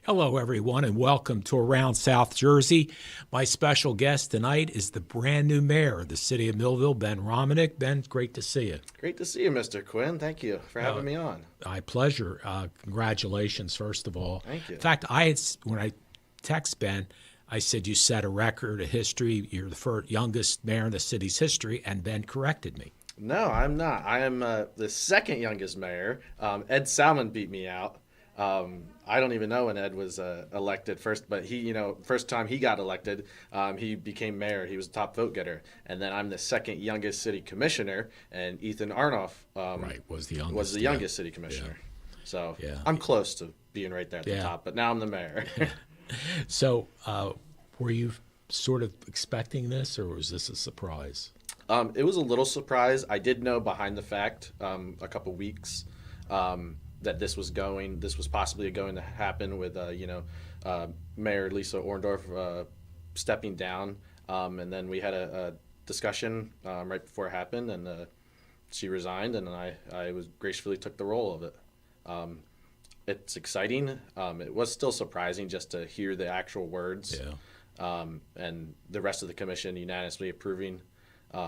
Hello, everyone, and welcome to Around South Jersey. My special guest tonight is the brand new mayor of the city of Millville, Ben Romanik. Ben, great to see you. Great to see you, Mr. Quinn. Thank you for having me on. My pleasure. Congratulations, first of all. Thank you. In fact, when I text Ben, I said you set a record, a history. You're the first youngest mayor in the city's history, and Ben corrected me. No, I'm not. I am the second youngest mayor. Ed Salmon beat me out. I don't even know when Ed was elected first, but first time he got elected, he became mayor. He was the top vote getter. And then I'm the second youngest city commissioner, and Ethan Arnoff was the youngest city commissioner. Yeah. So yeah. I'm close to being right there at the top, but now I'm the mayor. So were you sort of expecting this, or was this a surprise? It was a little surprise. I did know behind the fact a couple weeks that this was possibly going to happen with Mayor Lisa Orndorff stepping down, and then we had a discussion right before it happened, and she resigned, and I gracefully took the role of it. It's exciting. It was still surprising just to hear the actual words, and the rest of the commission unanimously approving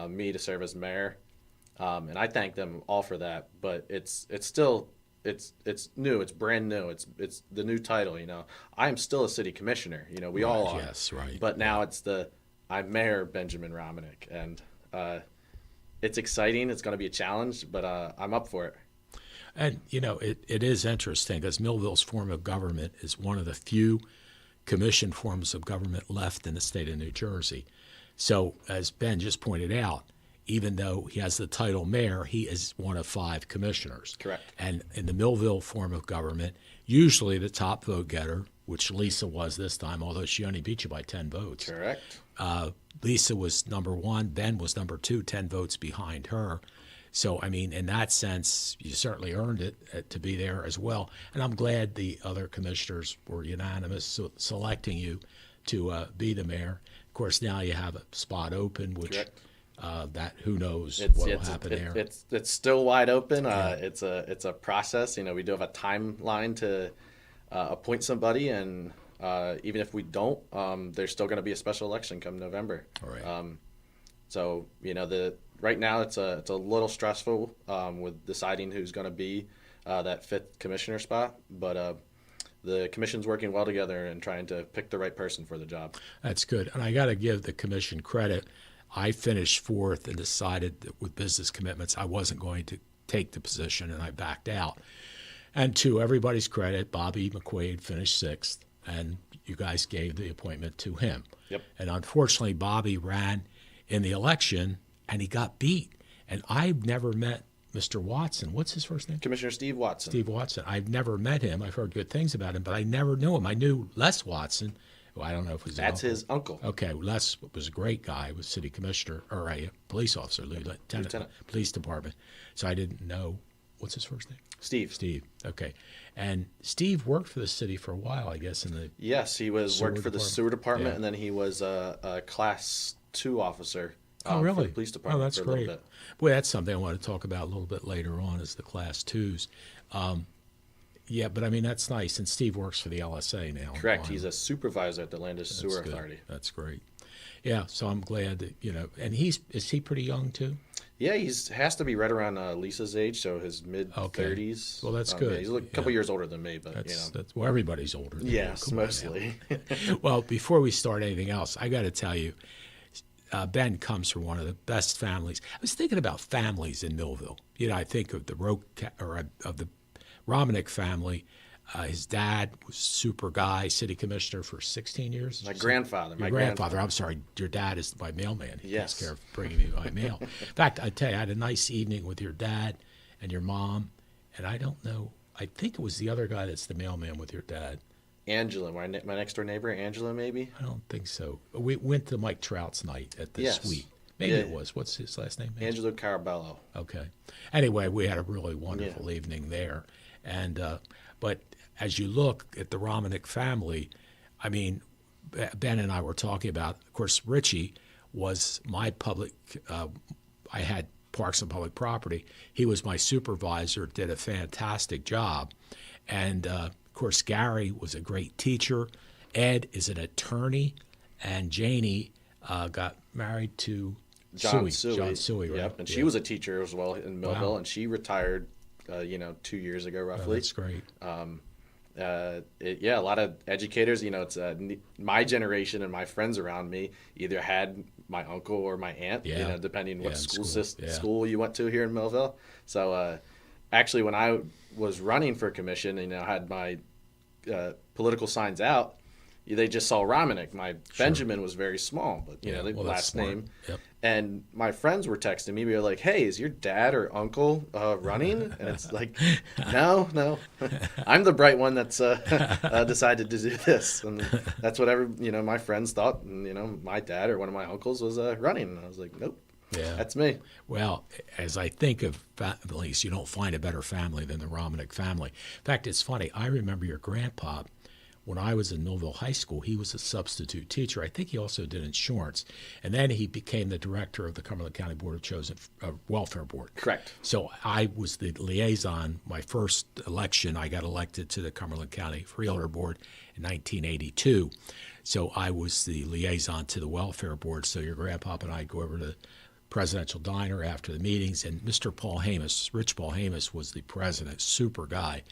me to serve as mayor, and I thank them all for that. But it's still. It's new. It's brand new. It's the new title. I am still a city commissioner. We all are. Yes, right. But now I'm Mayor Benjamin Romanik, and it's exciting. It's going to be a challenge, but I'm up for it. And it is interesting because Millville's form of government is one of the few commission forms of government left in the state of New Jersey. So, as Ben just pointed out, even though he has the title mayor, he is one of 5 commissioners. Correct. And in the Millville form of government, usually the top vote getter, which Lisa was this time, although she only beat you by 10 votes. Correct. Lisa was number 1, Ben was number 2, 10 votes behind her. So, I mean, in that sense, you certainly earned it to be there as well. And I'm glad the other commissioners were unanimous selecting you to be the mayor. Of course, now you have a spot open, which... Correct. That who knows what will happen there. It's still wide open. It's a process. We do have a timeline to appoint somebody, and even if we don't, there's still going to be a special election come November. All right. So right now it's a little stressful with deciding who's going to be that 5th commissioner spot, but the commission's working well together and trying to pick the right person for the job. That's good, and I got to give the commission credit. I finished 4th and decided that with business commitments I wasn't going to take the position, and I backed out. And to everybody's credit, Bobby McQuaid finished 6th, and you guys gave the appointment to him. Yep. And unfortunately, Bobby ran in the election, and he got beat. And I've never met Mr. Watson. What's his first name? Commissioner Steve Watson. Steve Watson. I've never met him. I've heard good things about him, but I never knew him. I knew Les Watson. Well, I don't know if it was That's his uncle. Okay, Les was a great guy, was city commissioner or a police officer, lieutenant. Police department. So I didn't know. What's his first name? Steve. Steve. Okay, and Steve worked for the city for a while, I guess. Yes, he worked for the sewer department, yeah. And then he was a Class 2 officer. Oh, really? For the police department. Oh, that's for a great. little bit. Well, that's something I want to talk about a little bit later on, is the Class 2s. Yeah, but I mean, that's nice. And Steve works for the LSA now. Correct. He's a supervisor at the Land Sewer Authority. That's great. Yeah, so I'm glad that, and is he pretty young too? Yeah, has to be right around Lisa's age, so his mid-30s. Well, that's good. Yeah, he's a couple years older than me, but well, everybody's older than yes, you. Mostly. Well, before we start anything else, I got to tell you, Ben comes from one of the best families. I was thinking about families in Millville. I think of the Romanik family. His dad was a super guy, city commissioner for 16 years. My grandfather. I'm sorry. Your dad is my mailman. He yes. takes care of bringing me my mail. In fact, I tell you, I had a nice evening with your dad and your mom, and I don't know. I think it was the other guy that's the mailman with your dad. Angela, my next door neighbor, Angela, maybe? I don't think so. We went to Mike Trout's night at the suite. Maybe it was. What's his last name? Angelo Carabello. Okay. Anyway, we had a really wonderful evening there. And but as you look at the Romanik family, I mean, Ben and I were talking about, of course, Richie was my public, I had Parks and Public Property. He was my supervisor, did a fantastic job. And of course, Gary was a great teacher. Ed is an attorney, and Janie got married to John Suey. John Suey, right? Yep, and she was a teacher as well in Millville, Wow. and she retired, 2 years ago, Oh, roughly. that's great. A lot of educators, it's my generation and my friends around me either had my uncle or my aunt, Yeah. depending Yeah, what in school school. Yeah. school you went to here in Millville. So actually, when I was running for commission, I had my political signs out. They just saw Romanik. My Benjamin was very small, but the Well, that's last smart. name. Yep. And my friends were texting me. We were like, "Hey, is your dad or uncle running?" And it's like, "No, I'm the bright one that's decided to do this." And that's what my friends thought. And my dad or one of my uncles was running. And I was like, "Nope, Yeah. that's me." Well, as I think of families, you don't find a better family than the Romanik family. In fact, it's funny. I remember your grandpa. When I was in Millville High School, he was a substitute teacher. I think he also did insurance. And then he became the director of the Cumberland County Board of Chosen Welfare Board. Correct. So I was the liaison. My first election, I got elected to the Cumberland County Freeholder Board in 1982. So I was the liaison to the Welfare Board. So your grandpa and I go over to the presidential diner after the meetings, and Mr. Paul Hamus, Rich Paul Hamus, was the president, super guy.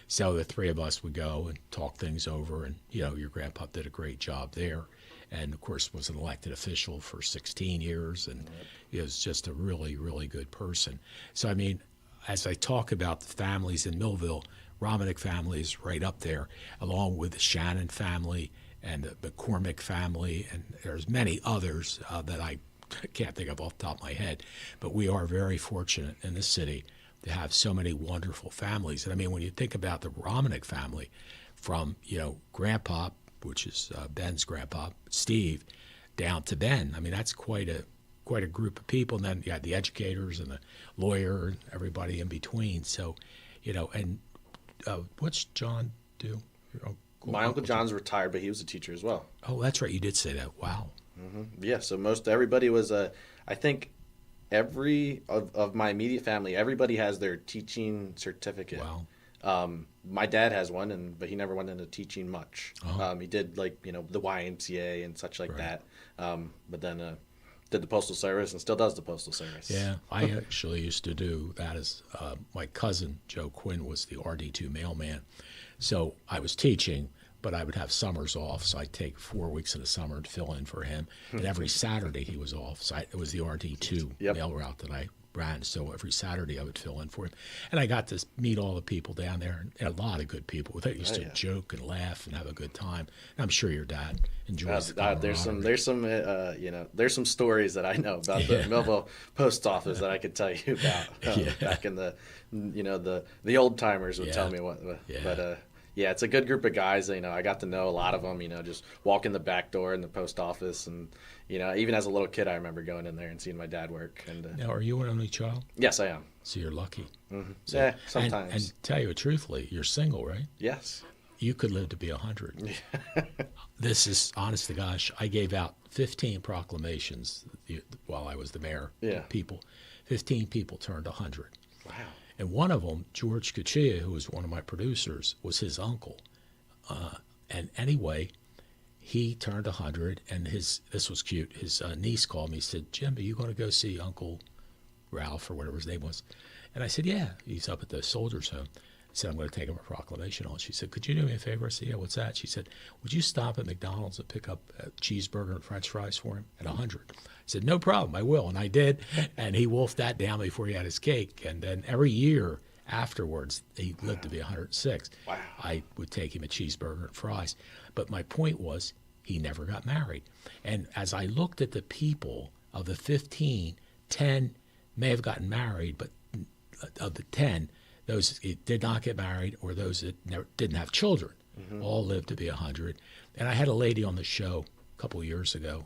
So the three of us would go and talk things over, and your grandpa did a great job there, and of course was an elected official for 16 years, and he was just a really, really good person. So I mean, as I talk about the families in Millville, Romanik family is right up there, along with the Shannon family and the McCormick family, and there's many others that I can't think of off the top of my head, but we are very fortunate in this city to have so many wonderful families. And I mean, when you think about the Romanik family, from Grandpa, which is Ben's grandpa, Steve, down to Ben, I mean that's quite a group of people. And then you had the educators and the lawyer and everybody in between. So, and what's John do? Your My Uncle John's retired, but he was a teacher as well. Oh, that's right. You did say that. Wow. Yeah, so most everybody was I think every of my immediate family, everybody has their teaching certificate. Wow. My dad has one, but he never went into teaching much. Oh. He did the YMCA and such like Right. that. But then did the Postal Service and still does the Postal Service. Yeah, I actually used to do that as my cousin, Joe Quinn, was the RD2 mailman. So I was teaching, but I would have summers off. So I'd take 4 weeks in the summer to fill in for him. And every Saturday he was off. So it was the RD2 Yep. mail route that I ran. So every Saturday I would fill in for him. And I got to meet all the people down there, and a lot of good people. They used to yeah. joke and laugh and have a good time. And I'm sure your dad enjoys the There's camaraderie. there's some stories that I know about the Millville Post Office that I could tell you about Yeah. back in the old timers would Yeah. tell me what. Yeah. But yeah, it's a good group of guys. I got to know a lot of them. Just walk in the back door in the post office, and even as a little kid, I remember going in there and seeing my dad work. And Now, are you an only child? yes, I am. So you're lucky. So- Yeah, sometimes. And tell you truthfully, you're single, right? Yes. You could live to be 100. This is, honest to gosh, I gave out 15 proclamations while I was the mayor. Yeah. 15 people turned 100. Wow. And one of them, George Cuchilla, who was one of my producers, was his uncle. And anyway, he turned 100, and this was cute. His niece called me, said, "Jim, are you going to go see Uncle Ralph," or whatever his name was? And I said, "Yeah, he's up at the Soldiers Home." I said, "I'm going to take him a proclamation on." She said, "Could you do me a favor?" I said, "Yeah, what's that?" She said, "Would you stop at McDonald's and pick up a cheeseburger and french fries for him at 100? I said, "No problem, I will." And I did. And he wolfed that down before he had his cake. And then every year afterwards, he lived to be 106. Wow. I would take him a cheeseburger and fries. But my point was, he never got married. And as I looked at the people, of the 15, 10 may have gotten married, but of the 10, those that did not get married or those that didn't have children all lived to be 100. And I had a lady on the show a couple of years ago,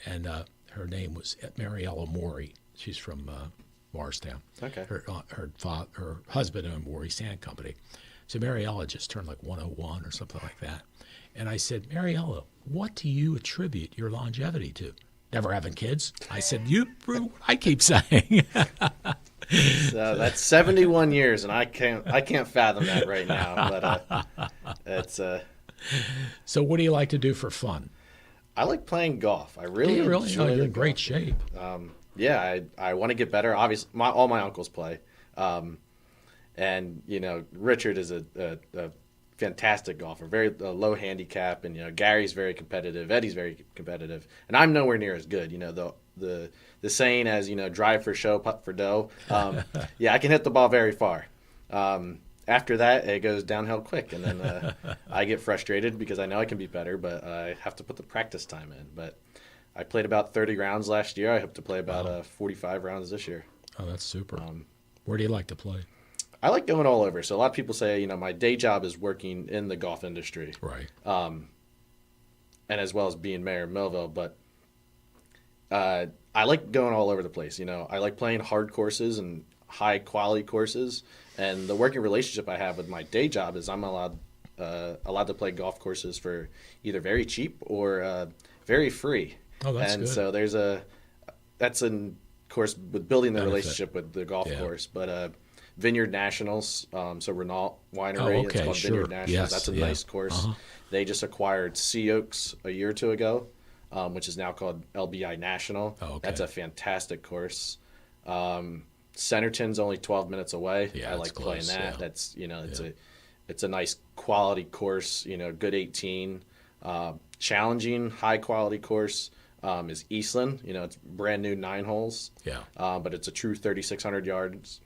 and her name was Mariella Morey. She's from Morristown. Okay. Her husband owned Morey Sand Company. So Mariella just turned like 101 or something like that. And I said, "Mariella, what do you attribute your longevity to?" "Never having kids." I said, "You prove what I keep saying." So that's 71 years, and I can't fathom that right now. But It's So what do you like to do for fun? I like playing golf. I Do really you really? enjoy Oh, you're the in great golf. shape. Yeah, I want to get better. Obviously, all my uncles play, and Richard is a fantastic golfer, very low handicap, and Gary's very competitive. Eddie's very competitive, and I'm nowhere near as good. The saying as drive for show, putt for dough. Yeah, I can hit the ball very far. After that, it goes downhill quick, and then I get frustrated because I know I can be better, but I have to put the practice time in. But I played about 30 rounds last year. I hope to play about 45 rounds this year. Oh, that's super. Where do you like to play? I like going all over. So a lot of people say, my day job is working in the golf industry, Right. and as well as being mayor of Millville. But I like going all over the place. I like playing hard courses and high quality courses. And the working relationship I have with my day job is I'm allowed to play golf courses for either very cheap or very free. Oh, that's and good. so that's in course with building the Benefit. relationship with the golf Yeah. course. But Vineyard Nationals, so Renault Winery, Oh, it's okay, called sure. Vineyard Nationals. Yes, That's a yeah. nice course. Uh-huh. They just acquired Sea Oaks a year or two ago, which is now called LBI National. Oh, okay. That's a fantastic course. Centerton's only 12 minutes away. Yeah, I it's like playing close, that. yeah. That's it's a nice quality course. Good 18. Challenging high quality course is Eastland. It's brand new 9 holes. Yeah. But it's a true 3,600 yards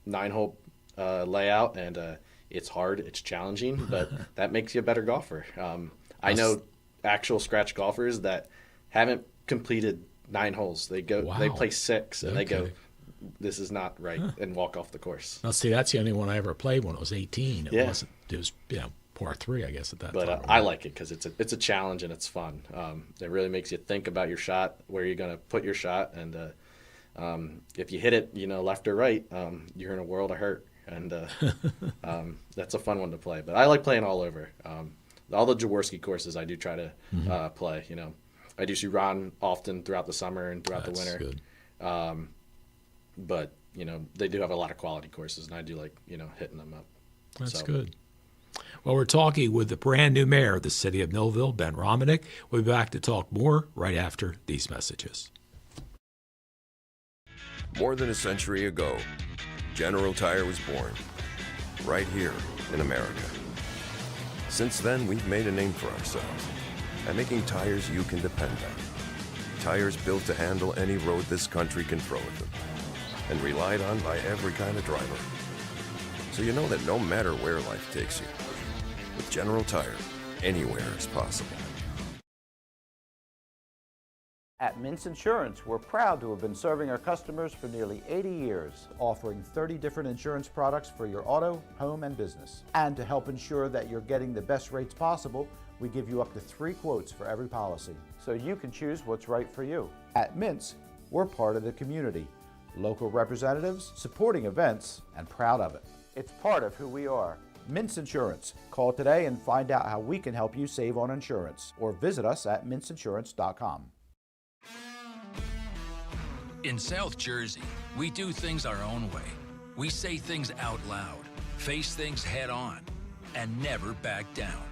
9-hole layout, and it's hard. It's challenging, but that makes you a better golfer. I know actual scratch golfers that haven't completed 9 holes. They Wow. play 6, and they go, Okay. this is not right, and walk off the course. Now, see, that's the only one I ever played when it was 18. It Yeah. wasn't. It was, par 3, I guess, at that But time. I like it because it's a challenge and it's fun. It really makes you think about your shot, where you're going to put your shot, and if you hit it, left or right, you're in a world of hurt, and that's a fun one to play. But I like playing all over. All the Jaworski courses I do try to play. I do see Ron often throughout the summer and throughout That's the winter. good. But they do have a lot of quality courses, and I do like hitting them up. That's So, good. Well, we're talking with the brand new mayor of the city of Millville, Ben Romanik. We'll be back to talk more right after these messages. More than a century ago, General Tire was born, right here in America. Since then, we've made a name for ourselves by making tires you can depend on. Tires built to handle any road this country can throw at them, and relied on by every kind of driver. So you know that no matter where life takes you, with General Tire, anywhere is possible. At Mintz Insurance, we're proud to have been serving our customers for nearly 80 years, offering 30 different insurance products for your auto, home, and business. And to help ensure that you're getting the best rates possible, we give you up to 3 quotes for every policy, so you can choose what's right for you. At Mintz, we're part of the community, local representatives, supporting events, and proud of it. It's part of who we are. Mintz Insurance. Call today and find out how we can help you save on insurance, or visit us at mintzinsurance.com. In South Jersey, we do things our own way. We say things out loud, face things head on, and never back down.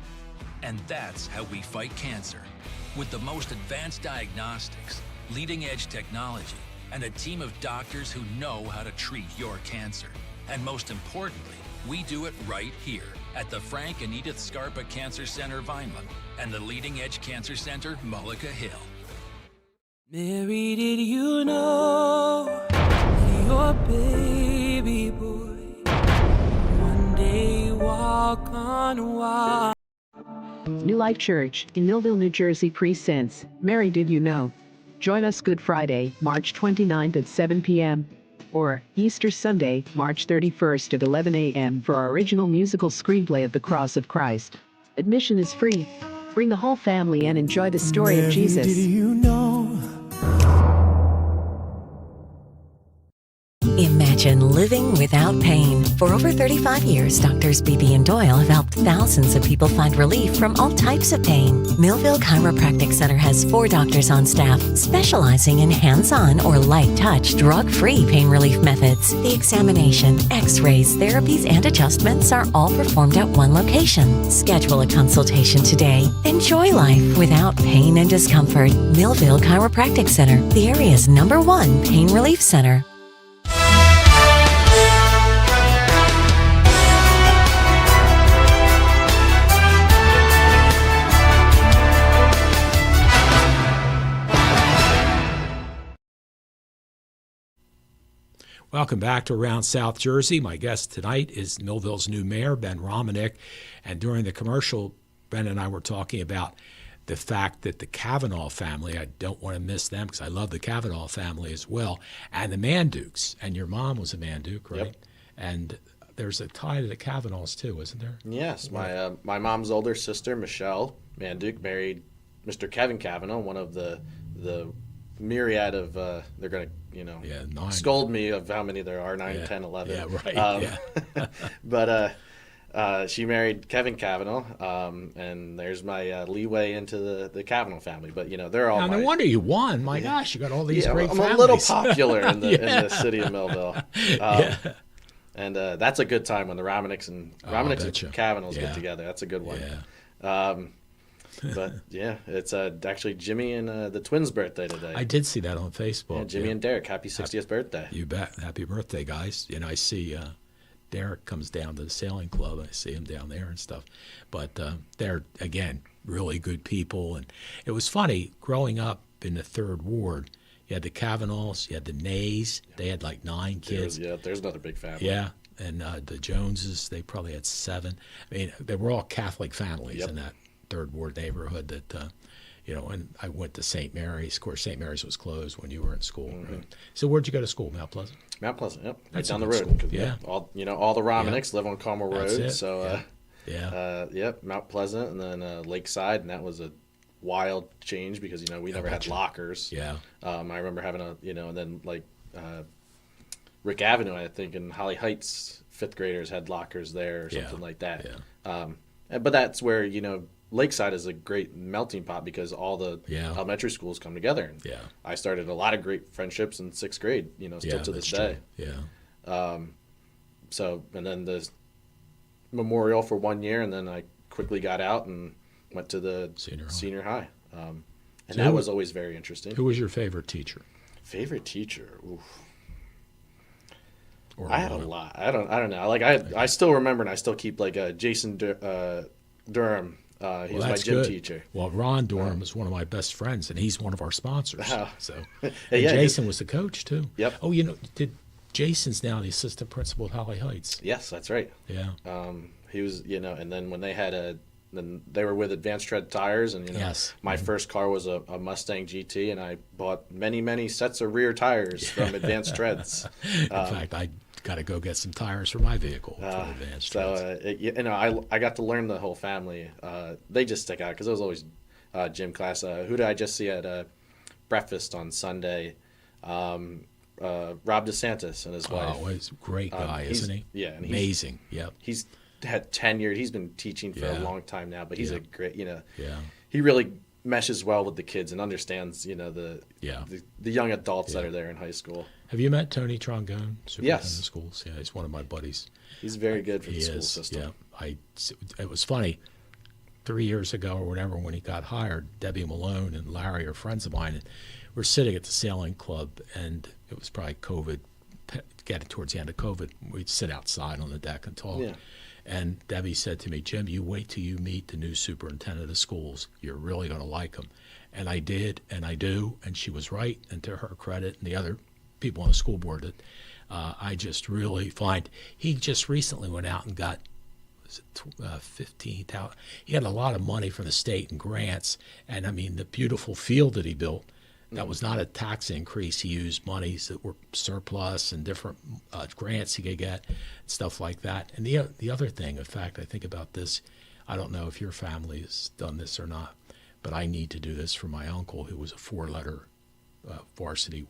And that's how we fight cancer. With the most advanced diagnostics, leading-edge technology, and a team of doctors who know how to treat your cancer. And most importantly, we do it right here at the Frank and Edith Scarpa Cancer Center, Vineland, and the Leading Edge Cancer Center, Mullica Hill. Mary, did you know that your baby boy one day walk on water? New Life Church in Millville, New Jersey presents Mary Did You Know? Join us Good Friday, March 29th at 7 p.m. or Easter Sunday, March 31st at 11 a.m. for our original musical screenplay of The Cross of Christ. Admission is free. Bring the whole family and enjoy the story of Jesus. Did you know? Imagine living without pain. For over 35 years, Doctors Beebe and Doyle have helped thousands of people find relief from all types of pain. Millville Chiropractic Center has 4 doctors on staff specializing in hands-on or light-touch, drug-free pain relief methods. The examination, x-rays, therapies, and adjustments are all performed at one location. Schedule a consultation today. Enjoy life without pain and discomfort. Millville Chiropractic Center, the area's #1 pain relief center. Welcome back to Around South Jersey. My guest tonight is Millville's new mayor, Ben Romanik. And during the commercial, Ben and I were talking about the fact that the Kavanaugh family, I don't want to miss them because I love the Kavanaugh family as well, and the Mandukes. And your mom was a Manduke, right? Yep. And there's a tie to the Kavanaughs too, isn't there? Yes, my mom's older sister, Michelle Manduke, married Mr. Kevin Kavanaugh, one of the myriad of, they're going to, 9. scold me of how many there are, 9, 10, 11. Yeah, right. But she married Kevin Kavanaugh, and there's my leeway into the Kavanaugh family. But, they're all No wonder you won. My gosh, you got all these great I'm families. a little popular in the city of Millville. And that's a good time when the Romaniks and Kavanaughs get together. That's a good one. Yeah. But yeah, it's actually Jimmy and the twins' birthday today. I did see that on Facebook. Yeah, Jimmy and Derek, happy 60th birthday. You bet. Happy birthday, guys. I see Derek comes down to the sailing club. I see him down there and stuff. But they're, again, really good people. And it was funny, growing up in the 3rd Ward, you had the Kavanaughs, you had the Nays. They had like 9 kids. There's another big family. Yeah. And the Joneses, they probably had 7. I mean, they were all Catholic families in that 3rd Ward neighborhood that, and I went to St. Mary's. Of course, St. Mary's was closed when you were in school. Mm-hmm. Right? So where'd you go to school, Mount Pleasant? Mount Pleasant, yep. That's right down a the good road. school. Yeah. All the Romaniks live on Carmel That's Road. it. So, Mount Pleasant and then Lakeside, and that was a wild change because, we never had lockers. Yeah. I remember having and then like Rick Avenue, I think, in Holly Heights, 5th graders had lockers there or something like that. Yeah. But that's where, Lakeside is a great melting pot because all the elementary schools come together. And Yeah. I started a lot of great friendships in 6th grade, still to this day. True. Yeah. So, and then the Memorial for 1 year, and then I quickly got out and went to the senior high. And that was always very interesting. Who was your favorite teacher? Favorite teacher? Oof. Or I had a lot. I don't know. Like I still remember, and I still keep like Jason Durham. He was my gym teacher. Well, Ron Durham is one of my best friends, and he's one of our sponsors. So, Yeah, Jason was the coach too. Yep. Oh, Jason's now the assistant principal at Holly Heights. Yes, that's right. Yeah. He was, and then when they had then they were with Advanced Tread Tires, and my first car was a Mustang GT, and I bought many sets of rear tires from Advanced Treads. In fact, I got to go get some tires for my vehicle from Advanced Treads. I got to learn the whole family. They just stick out because it was always gym class. Who did I just see at breakfast on Sunday? Rob DeSantis and his wife. Oh, he's a great guy, isn't he? Yeah, and amazing. Yep. He's had tenured. He's been teaching for a long time now, but he's a great. Yeah. He really meshes well with the kids and understands. The young adults that are there in high school. Have you met Tony Trongone, superintendent Yes. of schools? Yeah, he's one of my buddies. He's very good for the school is, system. Yeah, it was funny. 3 years ago or whatever, when he got hired, Debbie Malone and Larry are friends of mine, and we're sitting at the sailing club, and it was probably COVID, getting towards the end of COVID. We'd sit outside on the deck and talk. Yeah. And Debbie said to me, "Jim, you wait till you meet the new superintendent of schools. You're really going to like him." And I did, and I do, and she was right. And to her credit, and the other people on the school board, that I just really find he just recently went out and got 15,000. He had a lot of money from the state and grants, and I mean the beautiful field that he built. That was not a tax increase. He used monies that were surplus and different grants he could get, stuff like that. And the other thing, in fact, I think about this, I don't know if your family has done this or not, but I need to do this for my uncle, who was a 4-letter varsity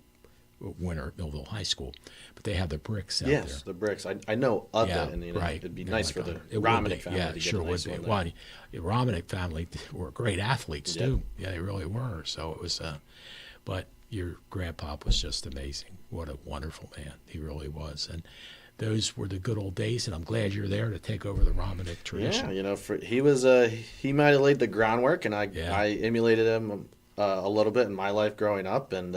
winter at Millville High School, but they have the bricks out Yes, there. the bricks. I know of Yeah, it, and right. it'd be Yeah, nice like for the it would Romanik be. family Yeah, to get sure a nice would be. one. Well, the Romanik family were great athletes Yeah. too. Yeah, they really were. So it was, but your grandpa was just amazing. What a wonderful man he really was, and those were the good old days. And I'm glad you're there to take over the Romanik tradition. Yeah, he might have laid the groundwork, and I emulated him a little bit in my life growing up, and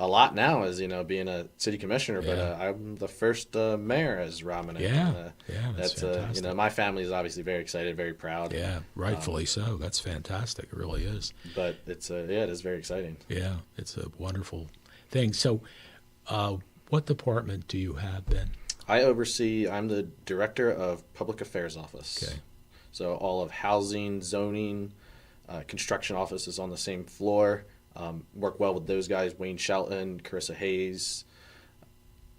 a lot now as being a city commissioner. But Yeah. I'm the first mayor as Romanik. Yeah, and, yeah, that's fantastic. my family is obviously very excited, very proud. Yeah, rightfully so. That's fantastic. It really is. But it is very exciting. Yeah, it's a wonderful thing. So, what department do you have, Ben? I'm the director of public affairs office. Okay. So all of housing, zoning, construction office is on the same floor. Work well with those guys, Wayne Shelton, Carissa Hayes.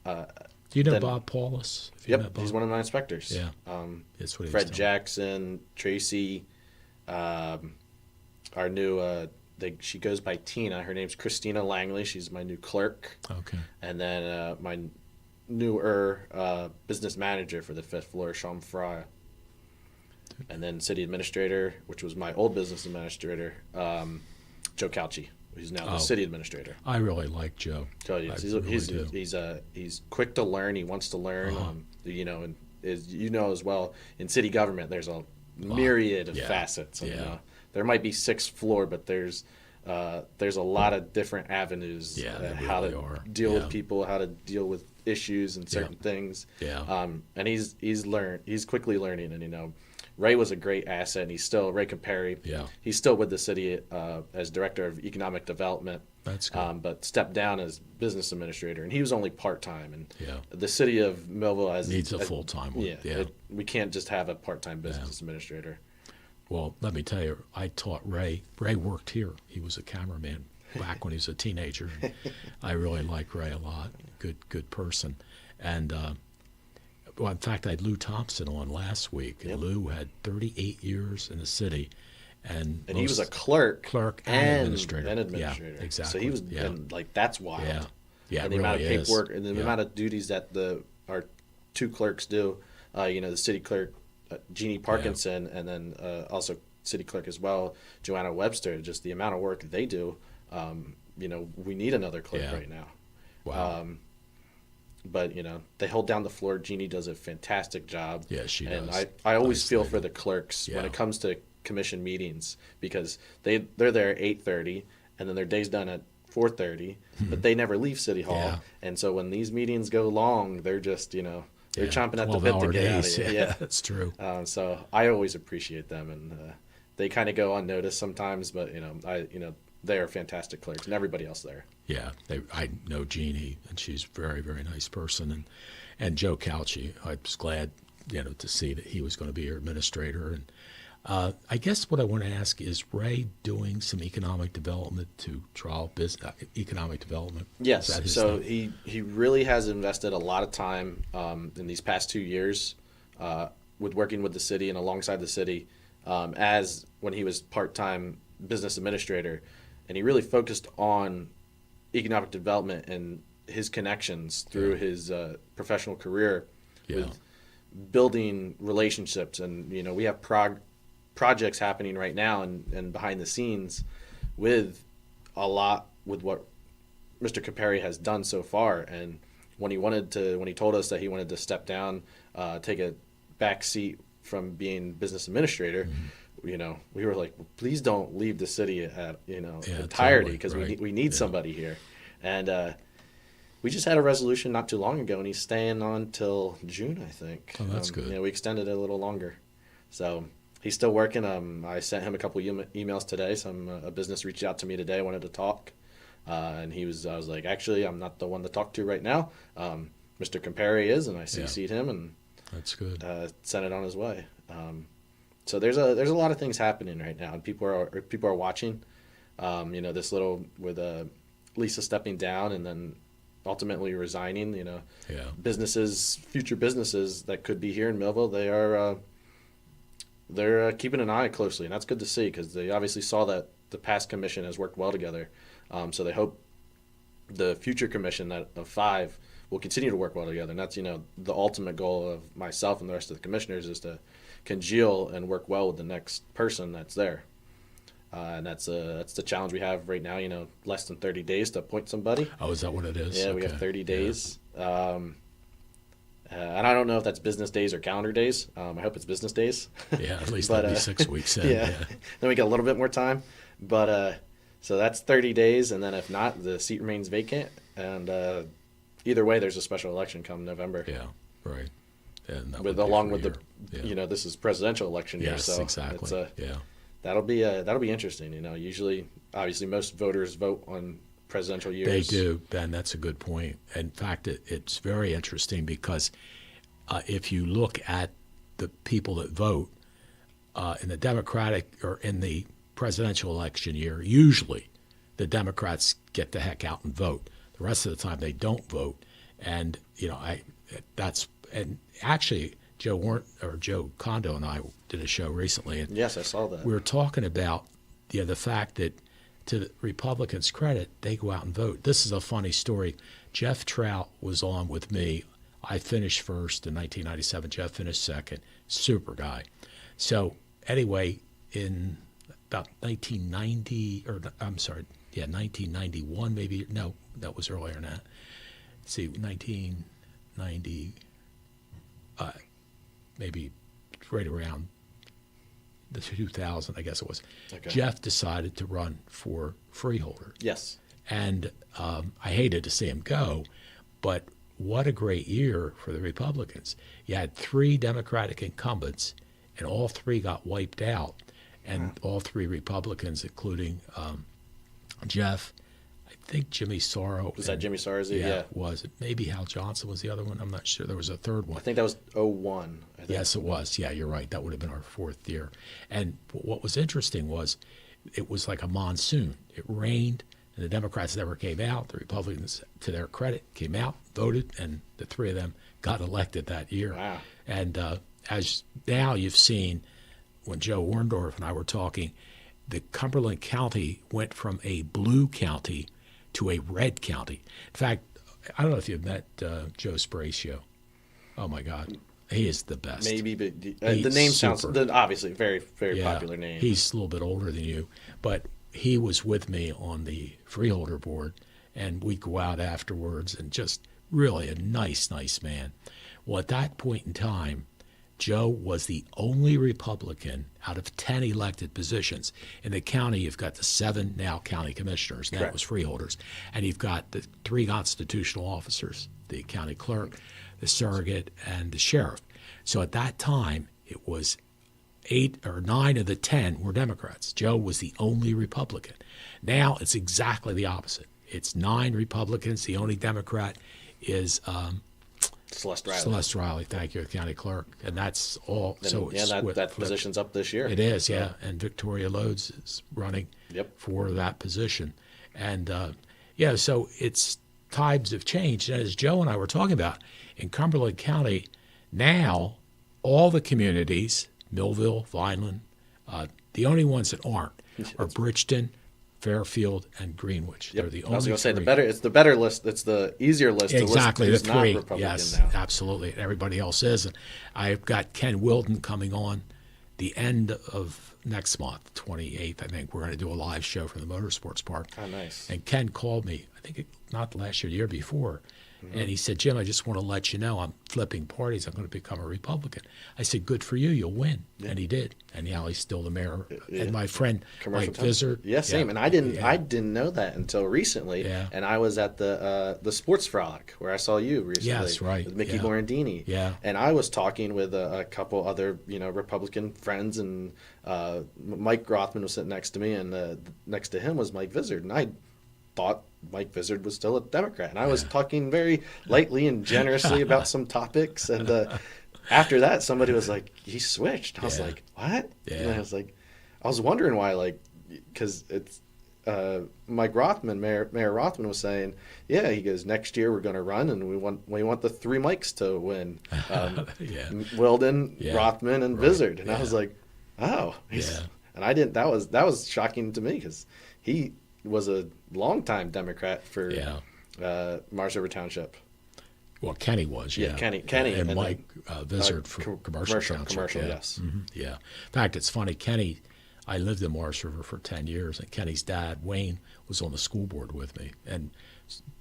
Do you know Then- Bob Paulus? Have you met Yep, Bob? he's one of my inspectors. Yeah, that's what he was Fred telling me. Jackson, Tracy, our new, she goes by Tina. Her name's Christina Langley. She's my new clerk. Okay. And then my newer business manager for the 5th floor, Sean Fry. And then city administrator, which was my old business administrator, Joe Calci, who's now the city administrator. I really like Joe. So yes, I really do. he's quick to learn. He wants to learn. And as you know as well, in city government, there's a myriad of Yeah. facets. And, Yeah. there might be 6th floor, but there's a lot of different avenues. Yeah, there how really to are. deal Yeah. with people, how to deal with issues and certain things. Yeah. And he's quickly learning, and Ray was a great asset, and Ray Caperi. Yeah. He's still with the city as director of economic development. That's good. But stepped down as business administrator, and he was only part-time. And Yeah. the city of Millville Needs a full-time one. Yeah. we can't just have a part-time business administrator. Well, let me tell you, I taught Ray. Ray worked here. He was a cameraman back when he was a teenager. I really like Ray a lot. Good person. And well, in fact, I had Lou Thompson on last week, and Lou had 38 years in the city, and he was a clerk and administrator. Yeah, exactly. So he was, and that's wild. Yeah, yeah, And it the amount of really is. paperwork and the Yeah. amount of duties that our 2 clerks do. The city clerk, Jeannie Parkinson, and then also city clerk as well, Joanna Webster. Just the amount of work they do. We need another clerk Yeah. right now. Wow. But they hold down the floor. Jeannie does a fantastic job. Yeah, she and does. I always Nice feel lady. for the clerks when Yeah. it comes to commission meetings, because they're there at 8:30, and then their day's done at 4:30, but they never leave City Hall. Yeah. And so when these meetings go long, they're just they're chomping at the bit to 12-hour get out of days. here. Yeah, that's true. So I always appreciate them, and they kind of go unnoticed sometimes, but they are fantastic clerks, and everybody else there. Yeah, I know Jeannie, and she's a very, very nice person. And Joe Calci, I was glad, to see that he was going to be your administrator. And I guess what I want to ask is, Ray doing some economic development to trial business, economic development? Is that Yes, his so thing? he really has invested a lot of time in these past 2 years with working with the city and alongside the city as when he was part-time business administrator, and he really focused on economic development and his connections through his professional career with building relationships. And we have projects happening right now and behind the scenes with what Mr. Caperi has done so far. And when he told us that he wanted to step down, take a back seat from being business administrator, we were like, well, please don't leave the city at entirety, because we need somebody here. And we just had a resolution not too long ago, and he's staying on till June, I think. Oh, that's good. We extended it a little longer, so he's still working. I sent him a couple emails today. A business reached out to me today, wanted to talk, and I was like, actually, I'm not the one to talk to right now. Mr. Caperi is, and I CC'd him, and that's good. Sent it on his way. So there's a lot of things happening right now, and people are watching. This little with Lisa stepping down and then ultimately resigning. Future businesses that could be here in Millville, they're keeping an eye closely, and that's good to see, because they obviously saw that the past commission has worked well together. So they hope the future commission of 5 will continue to work well together. And that's, the ultimate goal of myself and the rest of the commissioners is to congeal and work well with the next person that's there. And that's the challenge we have right now, less than 30 days to appoint somebody. Oh, is that what it is? Yeah, we have 30 days. And I don't know if that's business days or calendar days. I hope it's business days. Yeah, at least that'll be 6 weeks in. Yeah. Then we get a little bit more time. But so that's 30 days, and then if not, the seat remains vacant. And either way, there's a special election come November. Yeah, right. And along with this is presidential election year. Yes, So exactly. it's that'll be interesting. Usually, obviously, most voters vote on presidential years. They do, Ben. That's a good point. In fact, it's very interesting because if you look at the people that vote in the Democratic or in the presidential election year, usually the Democrats get the heck out and vote. The rest of the time they don't vote, and actually Joe Condo and I did a show recently, and yes, I saw that. we were talking about the fact that, to the Republicans' credit, they go out and vote. This is a funny story. Jeff Trout was on with me. I finished first in 1997. Jeff finished second. Super guy. So anyway, in about 1991 maybe. No, that was earlier than that. Let's see, 1990, maybe right around the 2000, I guess it was. Okay. Jeff decided to run for freeholder. Yes. And I hated to see him go, but what a great year for the Republicans. You had 3 Democratic incumbents, and all 3 got wiped out. And all 3 Republicans, including Jeff, I think Jimmy Sorrow. Was that Jimmy Sarzi? Yeah, was it? Maybe Hal Johnson was the other one. I'm not sure. There was a third one. I think that was 01. Yes, it was. Yeah, you're right. That would have been our 4th year. And what was interesting was it was like a monsoon. It rained, and the Democrats never came out. The Republicans, to their credit, came out, voted, and the 3 of them got elected that year. Wow. And as now you've seen, when Joe Orndorff and I were talking, the Cumberland County went from a blue county to a red county. In fact, I don't know if you've met Joe Spracio. Oh, my God. He is the best. Maybe, but the name sounds obviously very, very popular name. He's a little bit older than you, but he was with me on the freeholder board, and we'd go out afterwards, and just really a nice, nice man. Well, at that point in time, Joe was the only Republican out of 10 elected positions. In the county, you've got the 7 now county commissioners, and that was freeholders. And you've got the 3 constitutional officers, the county clerk, the surrogate, and the sheriff. So at that time, it was 8 or 9 of the 10 were Democrats. Joe was the only Republican. Now it's exactly the opposite. It's 9 Republicans. The only Democrat is Celeste Riley. Thank you, the county clerk, and that's all. And, so it's that position's up this year. It is, yeah. And Victoria Lodes is running for that position, and so it's times have changed. And as Joe and I were talking about, in Cumberland County, now all the communities, Millville, Vineland, the only ones that aren't are Bridgeton, Fairfield, and Greenwich. They're the only. I was going to say 3. it's the better list. It's the easier list. Exactly, to list the who's 3. Not Republican yes, now. absolutely. Everybody else is. And I've got Ken Wilden coming on the end of next month, 28th. I think we're going to do a live show from the Motorsports Park. Oh, nice. And Ken called me, I think not last year, the year before. And he said, Jim, I just want to let you know I'm flipping parties. I'm going to become a Republican. I said, good for you. You'll win. Yeah. And he did. And now he's still the mayor. Yeah. And my friend, Mike Vizard. Yeah, same. And I didn't know that until recently. Yeah. And I was at the Sports Frolic where I saw you recently. Yes, right. With Mickey Morandini. Yeah. And I was talking with a couple other, Republican friends, and Mike Rothman was sitting next to me, and next to him was Mike Vizard. And I thought Mike Vizard was still a Democrat, and I was talking very lightly and generously about some topics, and after that somebody was like, he switched. I was like, what? And I was wondering why, because it's Mike Rothman, Mayor Rothman was saying, he goes, next year we're going to run, and we want the 3 Mikes to win, Wilden, Rothman, and Vizard. And I was like, oh, and I didn't. That was shocking to me, because he was a longtime Democrat for Mars River Township. Well, Kenny was, yeah. Kenny, and then, Mike visited for commercial township. Commercial, yeah. yes. Yeah. In fact, it's funny. Kenny, I lived in Mars River for 10 years, and Kenny's dad, Wayne, was on the school board with me. And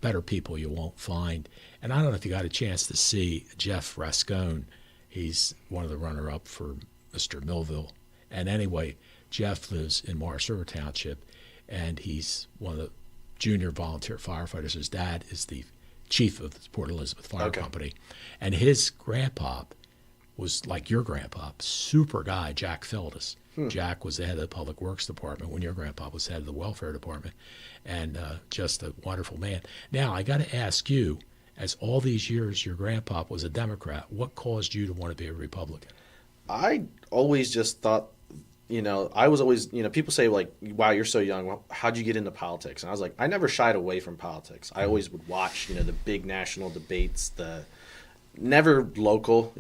better people you won't find. And I don't know if you got a chance to see Jeff Rascone. He's one of the runner-up for Mr. Millville. And anyway, Jeff lives in Mars River Township, and he's one of the junior volunteer firefighters. His dad is the chief of the Port Elizabeth Fire Company. And his grandpa was like your grandpa, super guy, Jack Feldis. Jack was the head of the Public Works Department when your grandpa was head of the Welfare Department, and just a wonderful man. Now, I got to ask you, as all these years your grandpa was a Democrat, what caused you to want to be a Republican? I always just thought, I was always, people say like, wow, you're so young. Well, how'd you get into politics? And I was like, I never shied away from politics. I always would watch, the big national debates, never local,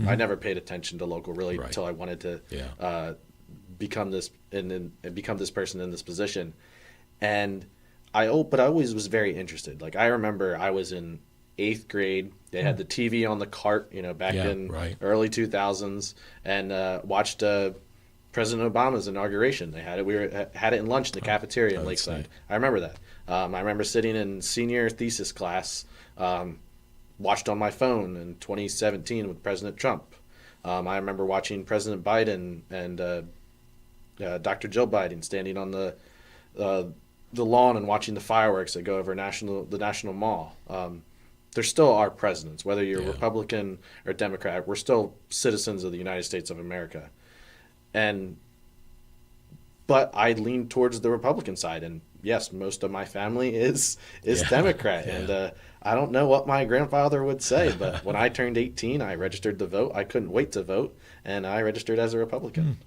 I never paid attention to local really until I wanted to become this become this person in this position. And but I always was very interested. Like I remember I was in 8th grade. They had the TV on the cart, back in early 2000s, and watched President Obama's inauguration. They had it. We had it in lunch in the cafeteria in Lakeside. I remember that. I remember sitting in senior thesis class, watched on my phone in 2017 with President Trump. I remember watching President Biden and Dr. Jill Biden standing on the lawn and watching the fireworks that go over the National Mall. They're still our presidents, whether you're Republican or Democrat. We're still citizens of the United States of America. But I lean towards the Republican side, and yes, most of my family is Democrat, and I don't know what my grandfather would say, but when I turned 18, I registered to vote. I couldn't wait to vote, and I registered as a Republican.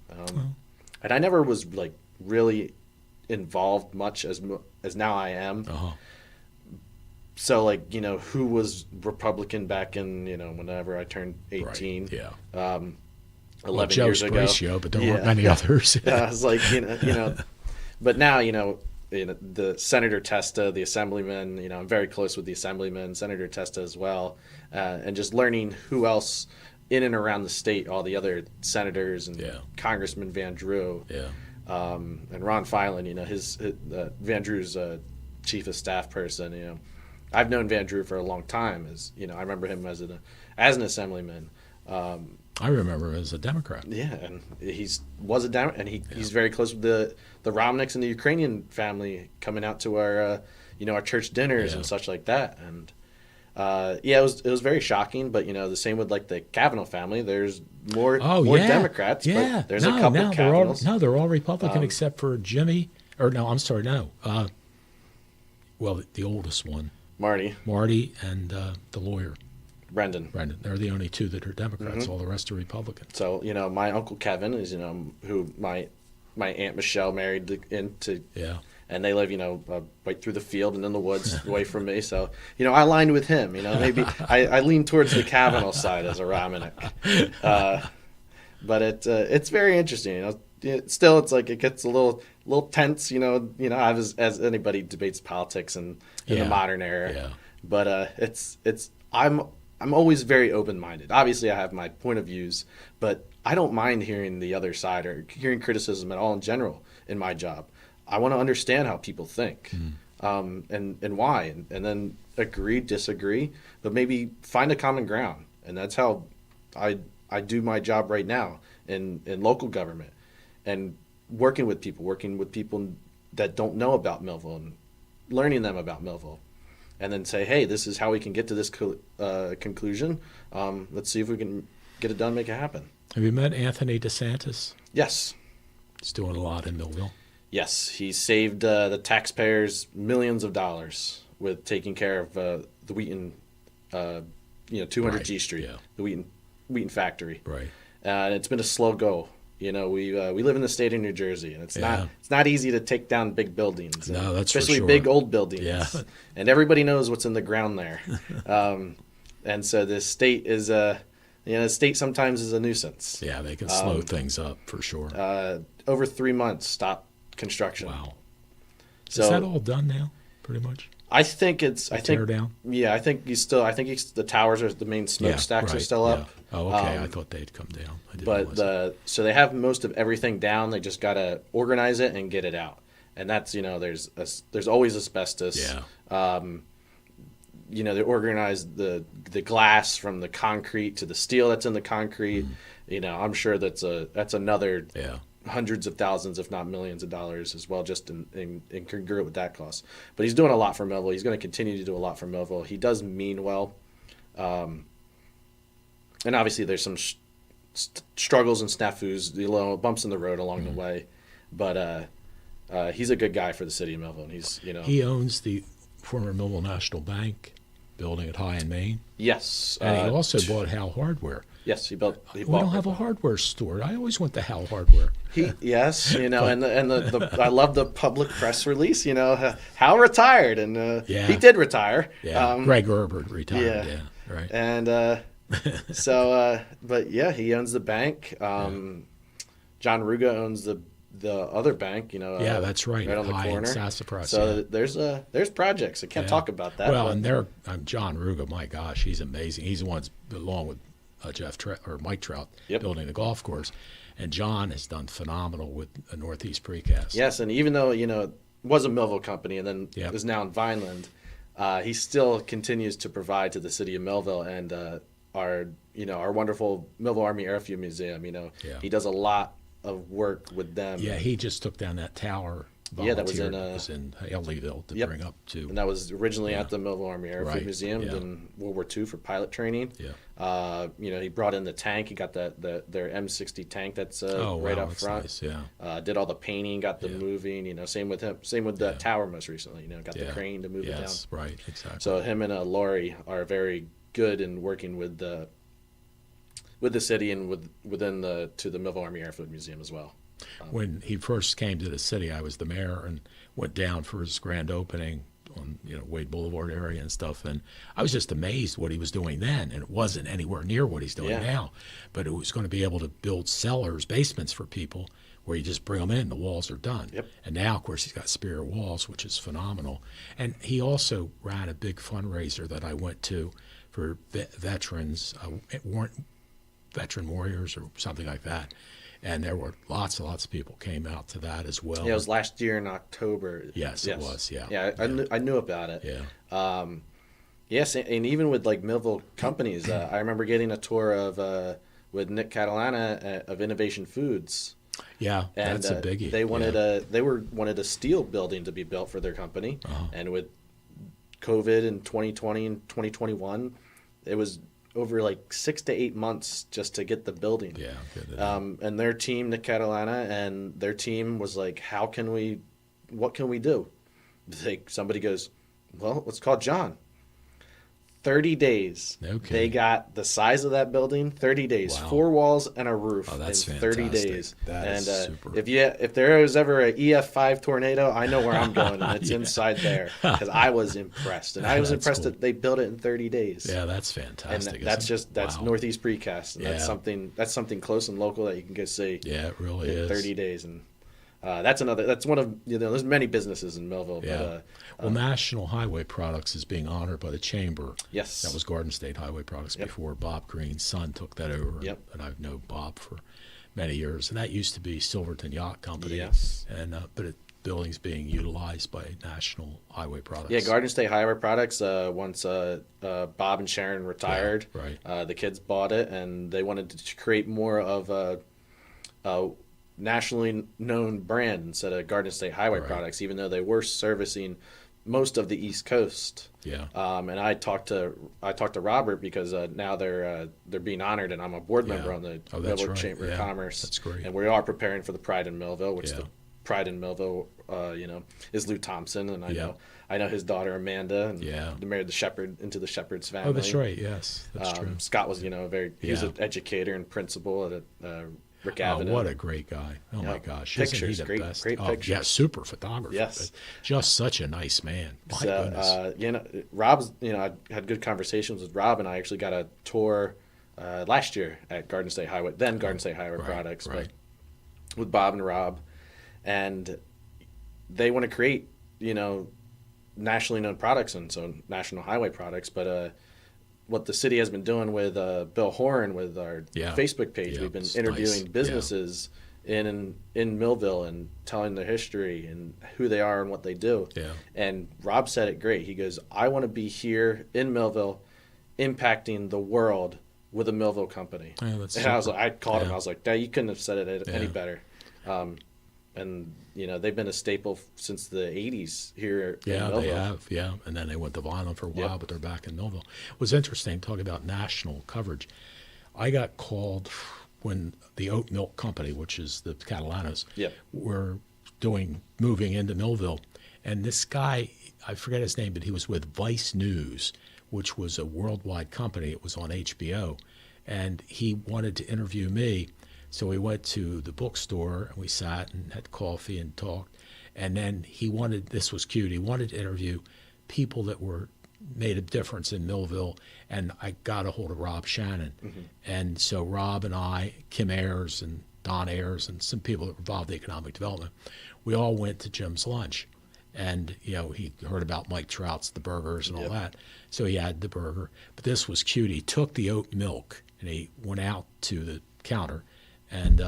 And I never was like really involved much as now I am. So like who was Republican back in whenever I turned 18? 11 Joe's years ago. Horatio, but there weren't many others. I was like, but now, the Senator Testa, the assemblyman, I'm very close with the assemblyman, Senator Testa as well, and just learning who else in and around the state, all the other senators and Congressman Van Drew, and Ron Filan, his Van Drew's chief of staff person. I've known Van Drew for a long time. I remember him as an assemblyman. I remember him as a Democrat. Yeah, and he was a Democrat, and he's very close with the Romaniks and the Ukrainian family coming out to our our church dinners and such like that. And it was very shocking. But the same with like the Kavanaugh family. There's more Democrats. But there's a couple of Kavanaughs. They're all Republican except for Jimmy. Or no, I'm sorry, no. Well, the oldest one, Marty, and the lawyer. Brendan. They're the only two that are Democrats. All the rest are Republicans. So, my Uncle Kevin is, who my Aunt Michelle married into. Yeah. And they live, right through the field and in the woods away from me. So, I aligned with him. Maybe I lean towards the Kavanaugh side as a Romanik. But it's very interesting. Still, it's like it gets a little tense. As anybody debates politics in the modern era. Yeah. But I'm always very open-minded. Obviously, I have my point of views, but I don't mind hearing the other side or hearing criticism at all in general in my job. I want to understand how people think and why, and then agree, disagree, but maybe find a common ground. And that's how I do my job right now in local government and working with people that don't know about Millville and learning them about Millville. And then say, hey, this is how we can get to this conclusion. Let's see if we can get it done, make it happen. Have you met Anthony DeSantis? Yes. He's doing a lot in Millville. Yes, he saved the taxpayers millions of dollars with taking care of the Wheaton, 200 G Street, the Wheaton factory. Right. And it's been a slow go. We live in the state of New Jersey, and it's not easy to take down big buildings. No, that's especially for sure. Big old buildings. Yeah. And everybody knows what's in the ground there. And so this state is the state sometimes is a nuisance. Yeah, they can slow things up for sure. Over 3 months, stop construction. Wow. So, is that all done now, pretty much? I think it's. I think. Tear down? Yeah, I think the towers are the main smokestacks are right, still up. Oh, okay. I thought they'd come down. I didn't But realize so they have most of everything down. They just gotta organize it and get it out. And that's there's always asbestos. Yeah. They organize the glass from the concrete to the steel that's in the concrete. I'm sure that's another hundreds of thousands, if not millions of dollars as well, just in congruent with that cost. But he's doing a lot for Millville. He's going to continue to do a lot for Millville. He does mean well. And obviously there's some struggles and snafus, bumps in the road along the way. But he's a good guy for the city of Millville. And he owns the former Millville National Bank building at High and Main. Yes. And he also bought Hal Hardware. Yes, we don't have a hardware store. I always went to Hal Hardware. Yes, and I love the public press release. Hal retired, and he did retire. Yeah, Greg Herbert retired. Yeah, right. And but yeah, he owns the bank. John Ruga owns the other bank. Yeah, that's right. Right on the corner. Sassafras. So there's projects. I can't talk about that. Well, and John Ruga. My gosh, he's amazing. He's the one along with Mike Trout building the golf course, and John has done phenomenal with a Northeast Precast. Yes, and even though it was a Millville company and then is now in Vineland, he still continues to provide to the city of Millville and our wonderful Millville Army Airfield Museum. He does a lot of work with them. Yeah, he just took down that tower. That was in Haleyville to bring up to. And that was originally at the Millville Army Airfield Museum in World War II for pilot training. Yeah. He brought in the tank. He got their M60 tank that's right up front. Nice, yeah. Did all the painting, got the moving. Same with him. Same with the tower most recently. Got the crane to move it down. Yes, right, exactly. So him and Lori are very good in working with the city and within the Millville Army Airfield Museum as well. When he first came to the city, I was the mayor and went down for his grand opening on Wade Boulevard area and stuff, and I was just amazed what he was doing then, and it wasn't anywhere near what he's doing now. But it was going to be able to build cellars, basements for people where you just bring them in, the walls are done. Yep. And now, of course, he's got Spirit Walls, which is phenomenal. And he also ran a big fundraiser that I went to for veterans, veteran warriors or something like that. And there were lots and lots of people came out to that as well. Yeah, it was last year in October. Yes. It was. Yeah. Yeah, I knew about it. Yeah. Yes, and even with Millville companies, I remember getting a tour of with Nick Catalana of Innovation Foods. Yeah, and that's a biggie. They wanted wanted a steel building to be built for their company, and with COVID in 2020 and 2021, it was over 6 to 8 months just to get the building. Yeah, good. And their team, Nick Catalana, and their team was like, what can we do? Somebody goes, well, let's call John. 30 days. Okay. They got the size of that building, 30 days, Wow. 4 walls and a roof in that's 30 fantastic. days. That and is super. If there was ever a EF5 tornado, I know where I'm going, and it's inside there, because I was impressed. And I was That's impressed cool. that they built it in 30 days. Yeah, that's And fantastic. that's isn't it? Wow. Northeast Precast. And that's something close and local that you can go see. Yeah, it really in is. 30 days. And that's one of, there's many businesses in Millville. Yeah. But, National Highway Products is being honored by the Chamber. Yes. That was Garden State Highway Products before Bob Green's son took that over. Yep. And I've known Bob for many years. And that used to be Silverton Yacht Company. Yes. And but building's being utilized by National Highway Products. Yeah, Garden State Highway Products, once Bob and Sharon retired, right. The kids bought it, and they wanted to create more of a nationally known brand instead of Garden State Highway Products, even though they were servicing most of the East Coast. Yeah. And I talked to Robert because now they're being honored, and I'm a board member on the Millville Chamber of Commerce. That's great. And we are preparing for the Pride in Millville, which Yeah. the Pride in Millville, is Lou Thompson, and I know his daughter Amanda, and they married into the Shepherd's family. Oh, that's right. Yes, that's true. Scott was, he was an educator and principal at Rick Avenue. Oh, what a great guy. Oh, my gosh. Isn't he Pictures, the great best? pictures. Yeah, super photographer. Yes. Just such a nice man. My goodness. Rob's, I had good conversations with Rob, and I actually got a tour last year at Garden State Highway Products, right. with Bob and Rob. And they want to create, nationally known products, and so national highway products. But what the city has been doing with Bill Horn with our Facebook page, we've been interviewing businesses in Millville and telling their history and who they are and what they do. Yeah. And Rob said it great. He goes, I want to be here in Millville, impacting the world with a Millville company. Yeah, and super. I was like, I called him. I was like, you couldn't have said it any better. And they've been a staple since the 80s here in Millville. They have, and then they went to Vineland for a while, but they're back in Millville. It was interesting talking about national coverage. I got called when the Oat Milk Company, which is the Catalanos, were moving into Millville, and this guy, I forget his name, but he was with Vice News, which was a worldwide company. It was on HBO, and he wanted to interview me. So we went to the bookstore, and we sat and had coffee and talked. And then this was cute, he wanted to interview people that made a difference in Millville. And I got a hold of Rob Shannon. Mm-hmm. And so Rob and I, Kim Ayers and Don Ayers, and some people that were involved in economic development, we all went to Jim's lunch. And, he heard about Mike Trout's, the burgers and all that. So he had the burger. But this was cute. He took the oat milk, and he went out to the counter, and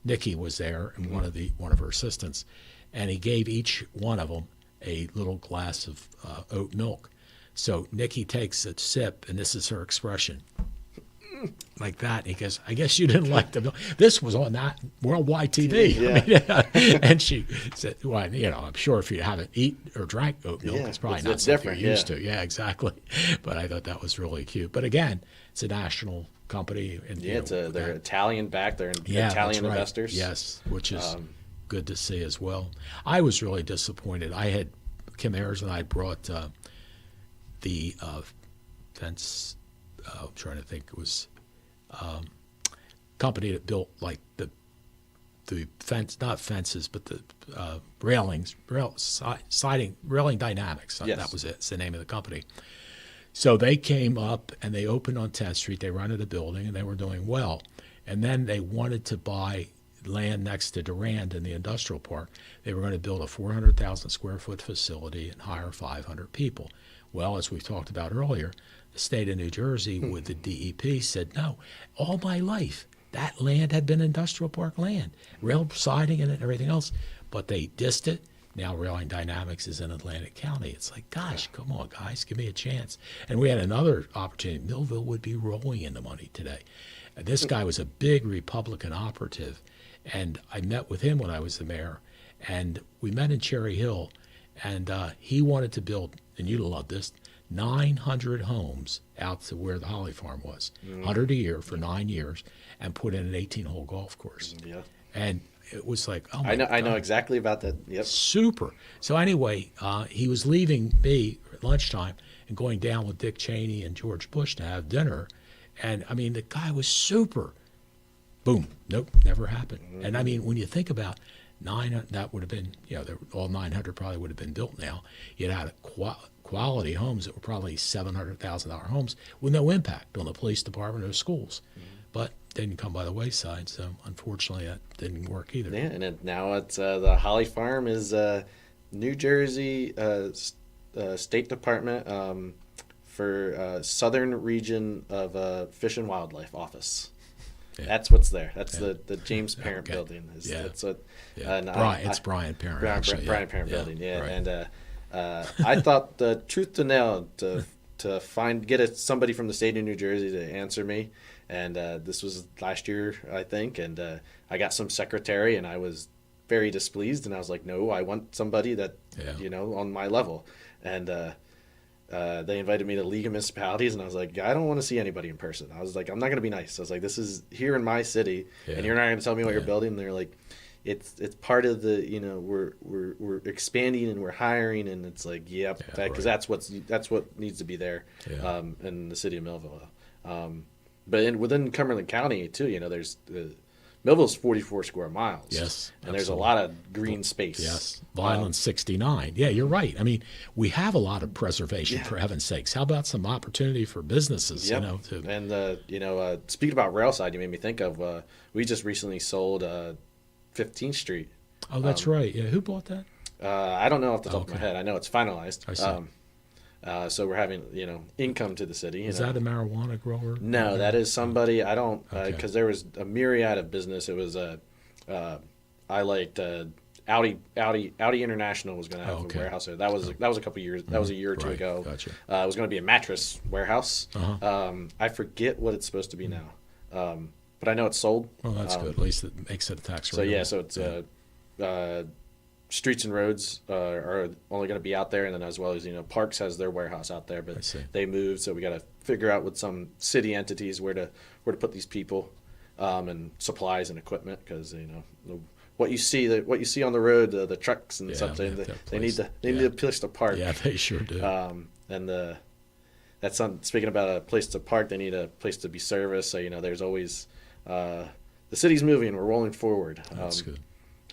Nikki was there, and one of her assistants, and he gave each one of them a little glass of oat milk. So Nikki takes a sip, and this is her expression, like that. And he goes, "I guess you didn't like the milk." This was on that worldwide TV. Yeah. I mean, and she said, "Well, I'm sure if you haven't eaten or drank oat milk, it's probably not something you're used to." Yeah, exactly. But I thought that was really cute. But again, it's a national company, and they're Italian backed. They're Italian investors. Yes, which is good to see as well. I was really disappointed. Kim Ayers and I brought the fence. I'm trying to think. It was company that built like the fence, not fences, but the railings, siding, Railing Dynamics. Yes. That was it. It's the name of the company. So they came up and they opened on 10th Street. They rented a building and they were doing well. And then they wanted to buy land next to Durand in the industrial park. They were going to build a 400,000 square foot facility and hire 500 people. Well, as we talked about earlier, the state of New Jersey with the DEP said, no, all my life, that land had been industrial park land, rail siding and everything else, but they dissed it. Now Railing Dynamics is in Atlantic County. It's like, gosh, come on, guys, give me a chance. And we had another opportunity. Millville would be rolling in the money today. This guy was a big Republican operative, and I met with him when I was the mayor, and we met in Cherry Hill, and he wanted to build, and you'll love this, 900 homes out to where the Holly Farm was, 100 a year for 9 years, and put in an 18-hole golf course. Yeah. And it was like, oh my God. I know exactly about that. Yep. Super. So anyway, he was leaving me at lunchtime and going down with Dick Cheney and George Bush to have dinner. And I mean, the guy was super. Boom. Nope. Never happened. Mm-hmm. And I mean, when you think about that would have been, all 900 probably would have been built now. You'd had quality homes that were probably $700,000 homes with no impact on the police department or schools. Mm-hmm. But didn't come by the wayside, so unfortunately that didn't work either. Yeah, and now it's the Holly Farm is New Jersey State Department for Southern Region of Fish and Wildlife Office. Yeah. That's what's there. That's the James Parent Building. That's what. Yeah. It's Brian Parent. Brian Parent Building. Yeah, right. And I thought the truth to nail to get somebody from the state of New Jersey to answer me. And this was last year, I think, and I got some secretary, and I was very displeased, and I was like, no, I want somebody that, on my level. And they invited me to League of Municipalities, and I was like, I don't want to see anybody in person. I was like, I'm not going to be nice. I was like, this is here in my city, and you're not going to tell me what you're building. And they're like, it's part of the, we're expanding and we're hiring, and it's like, because that's what needs to be there in the city of Millville. But within Cumberland County, too, there's Millville's 44 square miles. Yes. And there's a lot of green space. Yes. Vineland 69. Yeah, you're right. I mean, we have a lot of preservation, for heaven's sakes. How about some opportunity for businesses, And, speaking about rail side, you made me think of, we just recently sold 15th Street. Oh, that's right. Yeah. Who bought that? I don't know off the top of my Okay. head. I know it's finalized. I see. So we're having, income to the city. Is that a marijuana grower? No, that is somebody. I don't, Okay. because there was a myriad of business. It was I liked Audi International was going to have Okay. a warehouse there. That was a couple years. That was a year or two Right. ago. Gotcha. It was going to be a mattress warehouse. I forget what it's supposed to be now, but I know it's sold. Well, that's good. At least it makes it a tax So yeah, relief. so it's streets and roads are only going to be out there, and then as well as Parks has their warehouse out there, I but see. they moved, so we got to figure out with some city entities where to put these people and supplies and equipment, because what you see on the road, the trucks and Yeah, stuff, they have to have they need place. need a place to park. Yeah, they sure do. And speaking about a place to park, they need a place to be serviced. So there's always the city's moving, we're rolling forward. That's good.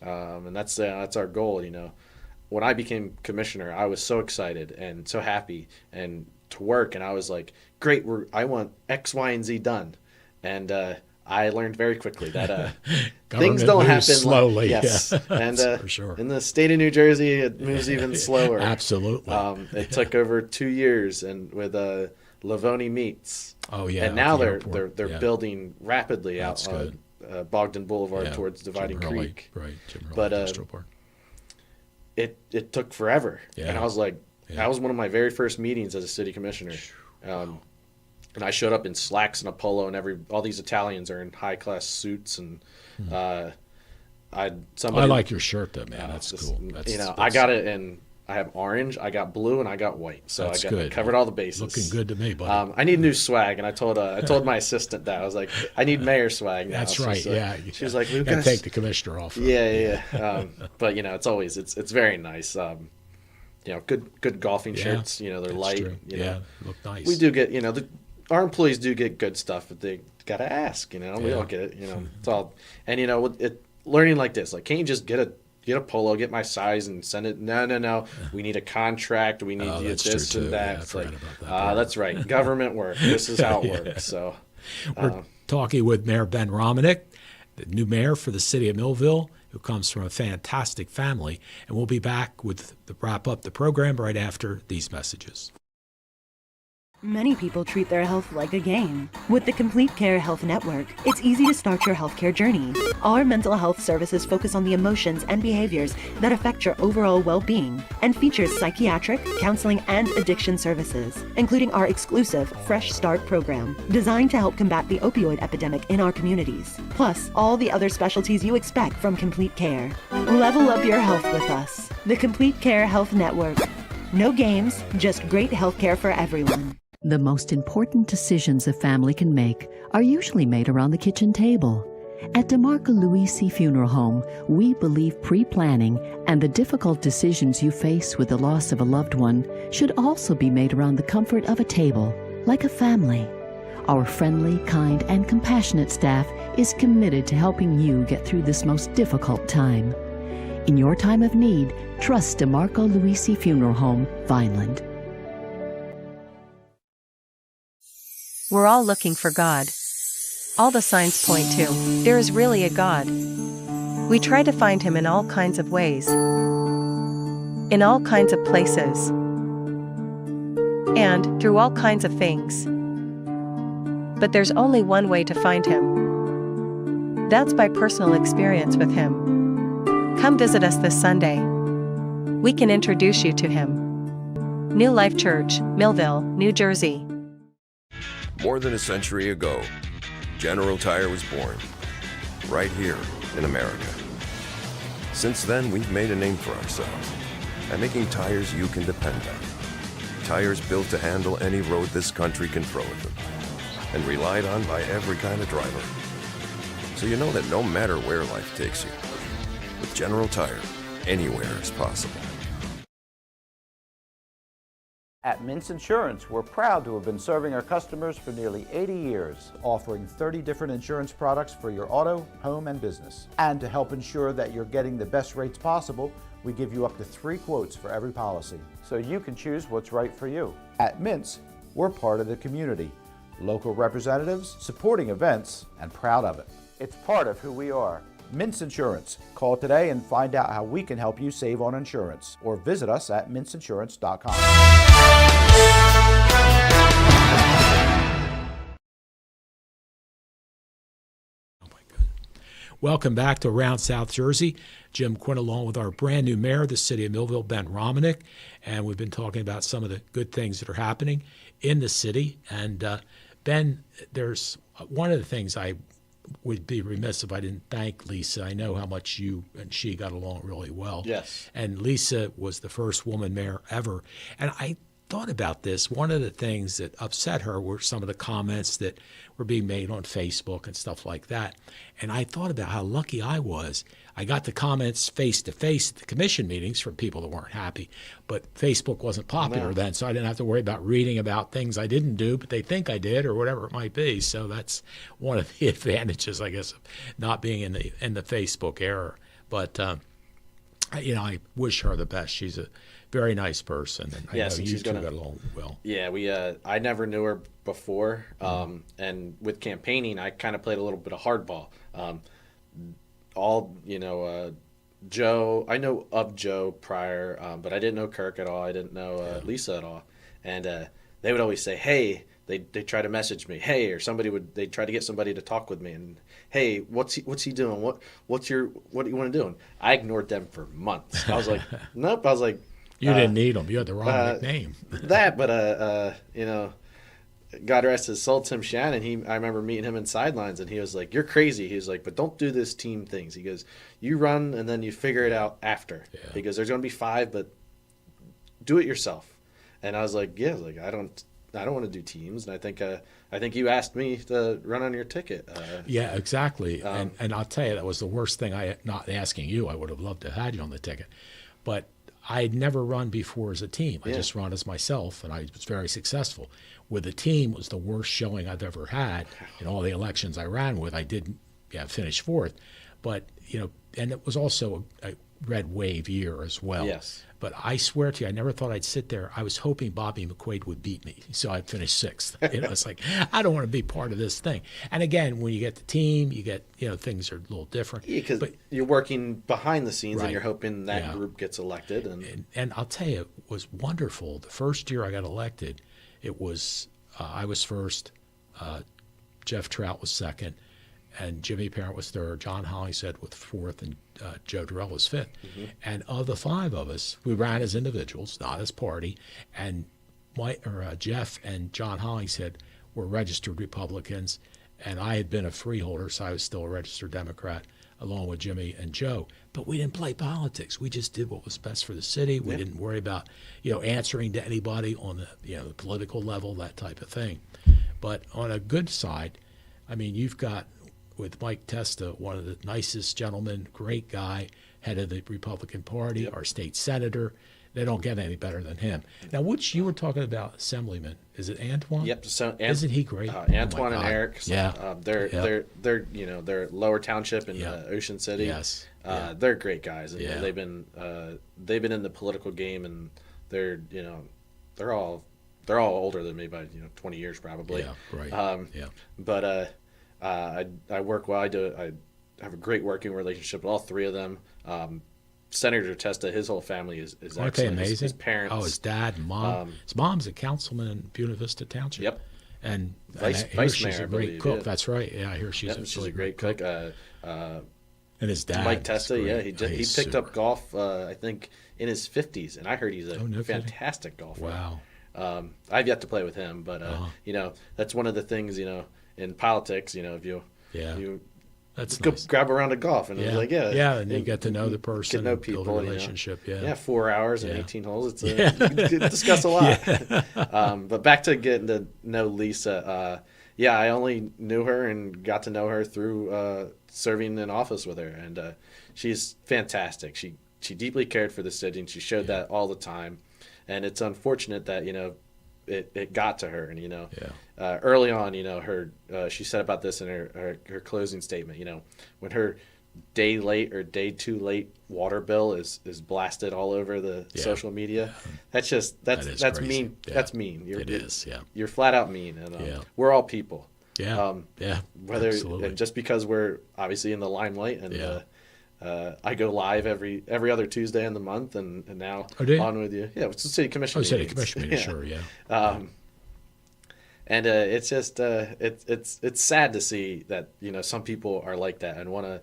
And that's our goal. When I became commissioner, I was so excited and so happy and to work, and I was like, great, I want X, Y, and Z done. And I learned very quickly that things don't moves happen slowly. Yes, Yeah, and that's for sure. in the state of New Jersey, it moves even slower. Absolutely. It took over 2 years, and with Livoni Meats. Oh, yeah, and at now the they're airport. they're Yeah. building rapidly That's out good. Bogdan Boulevard Yeah, towards Dividing Jim Hurley, Creek. Right, Jim Hurley But, Industrial Park. It took forever, Yeah. and I was like, Yeah. that was one of my very first meetings as a city commissioner. And I showed up in slacks and a polo, and all these Italians are in high class suits, and I somebody like your shirt, though, man. That's cool. I got it in. I have orange, I got blue, and I got white. So That's I good. covered all the bases. Looking good to me, buddy. I need new swag, and I told my assistant that I was like, I need mayor swag now. That's She's right. like- Yeah. She was like, Gotta Lucas. take the commissioner off. Yeah. But it's very nice. Good golfing Yeah, shirts. They're that's light. true. Yeah, look nice. We do get our employees do get good stuff, but they gotta ask. We Yeah. don't get it. It's all. And learning like this, like, can't you just get a polo, get my size, and send it? No. We need a contract. We need that's this true, and too. that. Yeah, I It's forgot like, about that part. that's right. Government work. This is how it Yeah. works. So. We're talking with Mayor Ben Romanik, the new mayor for the city of Millville, who comes from a fantastic family. And we'll be back with the wrap up the program right after these messages. Many people treat their health like a game. With the Complete Care Health Network, it's easy to start your healthcare journey. Our mental health services focus on the emotions and behaviors that affect your overall well-being and features psychiatric, counseling, and addiction services, including our exclusive Fresh Start program, designed to help combat the opioid epidemic in our communities, plus all the other specialties you expect from Complete Care. Level up your health with us. The Complete Care Health Network. No games, just great healthcare for everyone. The most important decisions a family can make are usually made around the kitchen table. At DeMarco Luisi Funeral Home, we believe pre-planning and the difficult decisions you face with the loss of a loved one should also be made around the comfort of a table, like a family. Our friendly, kind, and compassionate staff is committed to helping you get through this most difficult time. In your time of need, trust DeMarco Luisi Funeral Home, Vineland. We're all looking for God. All the signs point to, there is really a God. We try to find Him in all kinds of ways, in all kinds of places, and through all kinds of things. But there's only one way to find Him. That's by personal experience with Him. Come visit us this Sunday. We can introduce you to Him. New Life Church, Millville, New Jersey. More than a century ago, General Tire was born, right here in America. Since then, we've made a name for ourselves by making tires you can depend on. Tires built to handle any road this country can throw at them, and relied on by every kind of driver. So you know that no matter where life takes you, with General Tire, anywhere is possible. At Mintz Insurance, we're proud to have been serving our customers for nearly 80 years, offering 30 different insurance products for your auto, home, and business. And to help ensure that you're getting the best rates possible, we give you up to 3 quotes for every policy, so you can choose what's right for you. At Mintz, we're part of the community, local representatives, supporting events, and proud of it. It's part of who we are. Mintz Insurance. Call today and find out how we can help you save on insurance, or visit us at mintzinsurance.com. Welcome back to Around South Jersey. Jim Quinn along with our brand new mayor of the city of Millville, Ben Romanik, and we've been talking about some of the good things that are happening in the city. And Ben, there's one of the things I would be remiss if I didn't thank Lisa. I know how much you and she got along really well. Yes. And Lisa was the first woman mayor ever. And I thought about this. One of the things that upset her were some of the comments that were being made on Facebook and stuff like that. And I thought about how lucky I was. I got the comments face to face at the commission meetings from people that weren't happy, but Facebook wasn't popular then, so I didn't have to worry about reading about things I didn't do, but they think I did or whatever it might be. So that's one of the advantages, I guess, of not being in the Facebook era. But I wish her the best. She's a very nice person, and I know you two got along well. Yeah, I never knew her before, and with campaigning, I kind of played a little bit of hardball. Joe, I know of Joe prior, but I didn't know Kirk at all. I didn't know Lisa at all, and they would always say, "Hey." They try to message me, "Hey," or they try to get somebody to talk with me, and "Hey, what's he doing? What do you want to do?" And I ignored them for months. I was like, nope. I was like, you didn't need them. You had the wrong nickname. God rest his soul, Tim Shannon. I remember meeting him in sidelines, and he was like, "You're crazy." He was like, "But don't do this team things." He goes, "You run, and then you figure it out after." Yeah. He goes, "There's going to be 5, but do it yourself." And I was like, "Yeah, I don't want to do teams." And I think you asked me to run on your ticket. Yeah, exactly. And I'll tell you, that was the worst thing. Not asking you. I would have loved to have had you on the ticket, but I had never run before as a team. I just run as myself, and I was very successful. With a team, it was the worst showing I've ever had in all the elections I ran with. I did finish 4th, but and it was also a red wave year as well. Yes. But I swear to you, I never thought I'd sit there. I was hoping Bobby McQuaid would beat me, so I'd finish 6th. It's like, I don't want to be part of this thing. And again, when you get the team, you get, things are a little different. Yeah, because you're working behind the scenes, and you're hoping that Yeah. group gets elected. And I'll tell you, it was wonderful. The first year I got elected, it was I was first, Jeff Trout was second, and Jimmy Parent was third, John Hollingshead was 4th, and Joe Durrell was 5th. Mm-hmm. And of the 5 of us, we ran as individuals, not as party. And Jeff and John Hollingshead were registered Republicans, and I had been a freeholder, so I was still a registered Democrat, along with Jimmy and Joe. But we didn't play politics. We just did what was best for the city. We didn't worry about, answering to anybody on the, the political level, that type of thing. But on a good side, I mean, you've got, with Mike Testa, one of the nicest gentlemen, great guy, head of the Republican Party, our state senator. They don't get any better than him. Now, you were talking about Assemblyman. Is it Antoine? Yep. So isn't he great? Antoine and Eric. Yeah. They're Lower Township in Ocean City. Yes. They're great guys, and they've been in the political game, and they're all older than me by 20 years probably. Yeah. Right. But I work well. I have a great working relationship with all 3 of them. Senator Testa, his whole family is Aren't excellent. they amazing? His parents. Oh, his dad and mom. His mom's a councilman in Buena Vista Township. Yep. And Vice she's mayor, a great believe, cook. yeah. That's right. Yeah, I hear she's a great cook. And his dad. Mike Testa, he He's picked super. up golf, I think, in his 50s, and I heard he's a fantastic golfer. Wow. I've yet to play with him, but that's one of the things in politics. If you That's go nice. grab a round of golf, and it's like and you get to know the person, get to know and people, build a relationship. 4 hours and 18 holes. You can discuss a lot. But back to getting to know Lisa. I only knew her and got to know her through serving in office with her, and she's fantastic. She deeply cared for the city, and she showed that all the time. And it's unfortunate that it got to her, and early on, her she said about this in her closing statement. When her day late or day too late water bill is blasted all over the social media, that's crazy. mean. Yeah. That's mean. It is. Yeah. You're flat out mean, and Yeah. we're all people. Yeah, yeah, Whether absolutely. and just because we're obviously in the limelight, and I go live every other Tuesday in the month, and now Oh, do you? on with you. Yeah, it's the city commission. Oh, city meetings. commission meeting, sure, yeah. And it's just it's sad to see that some people are like that and want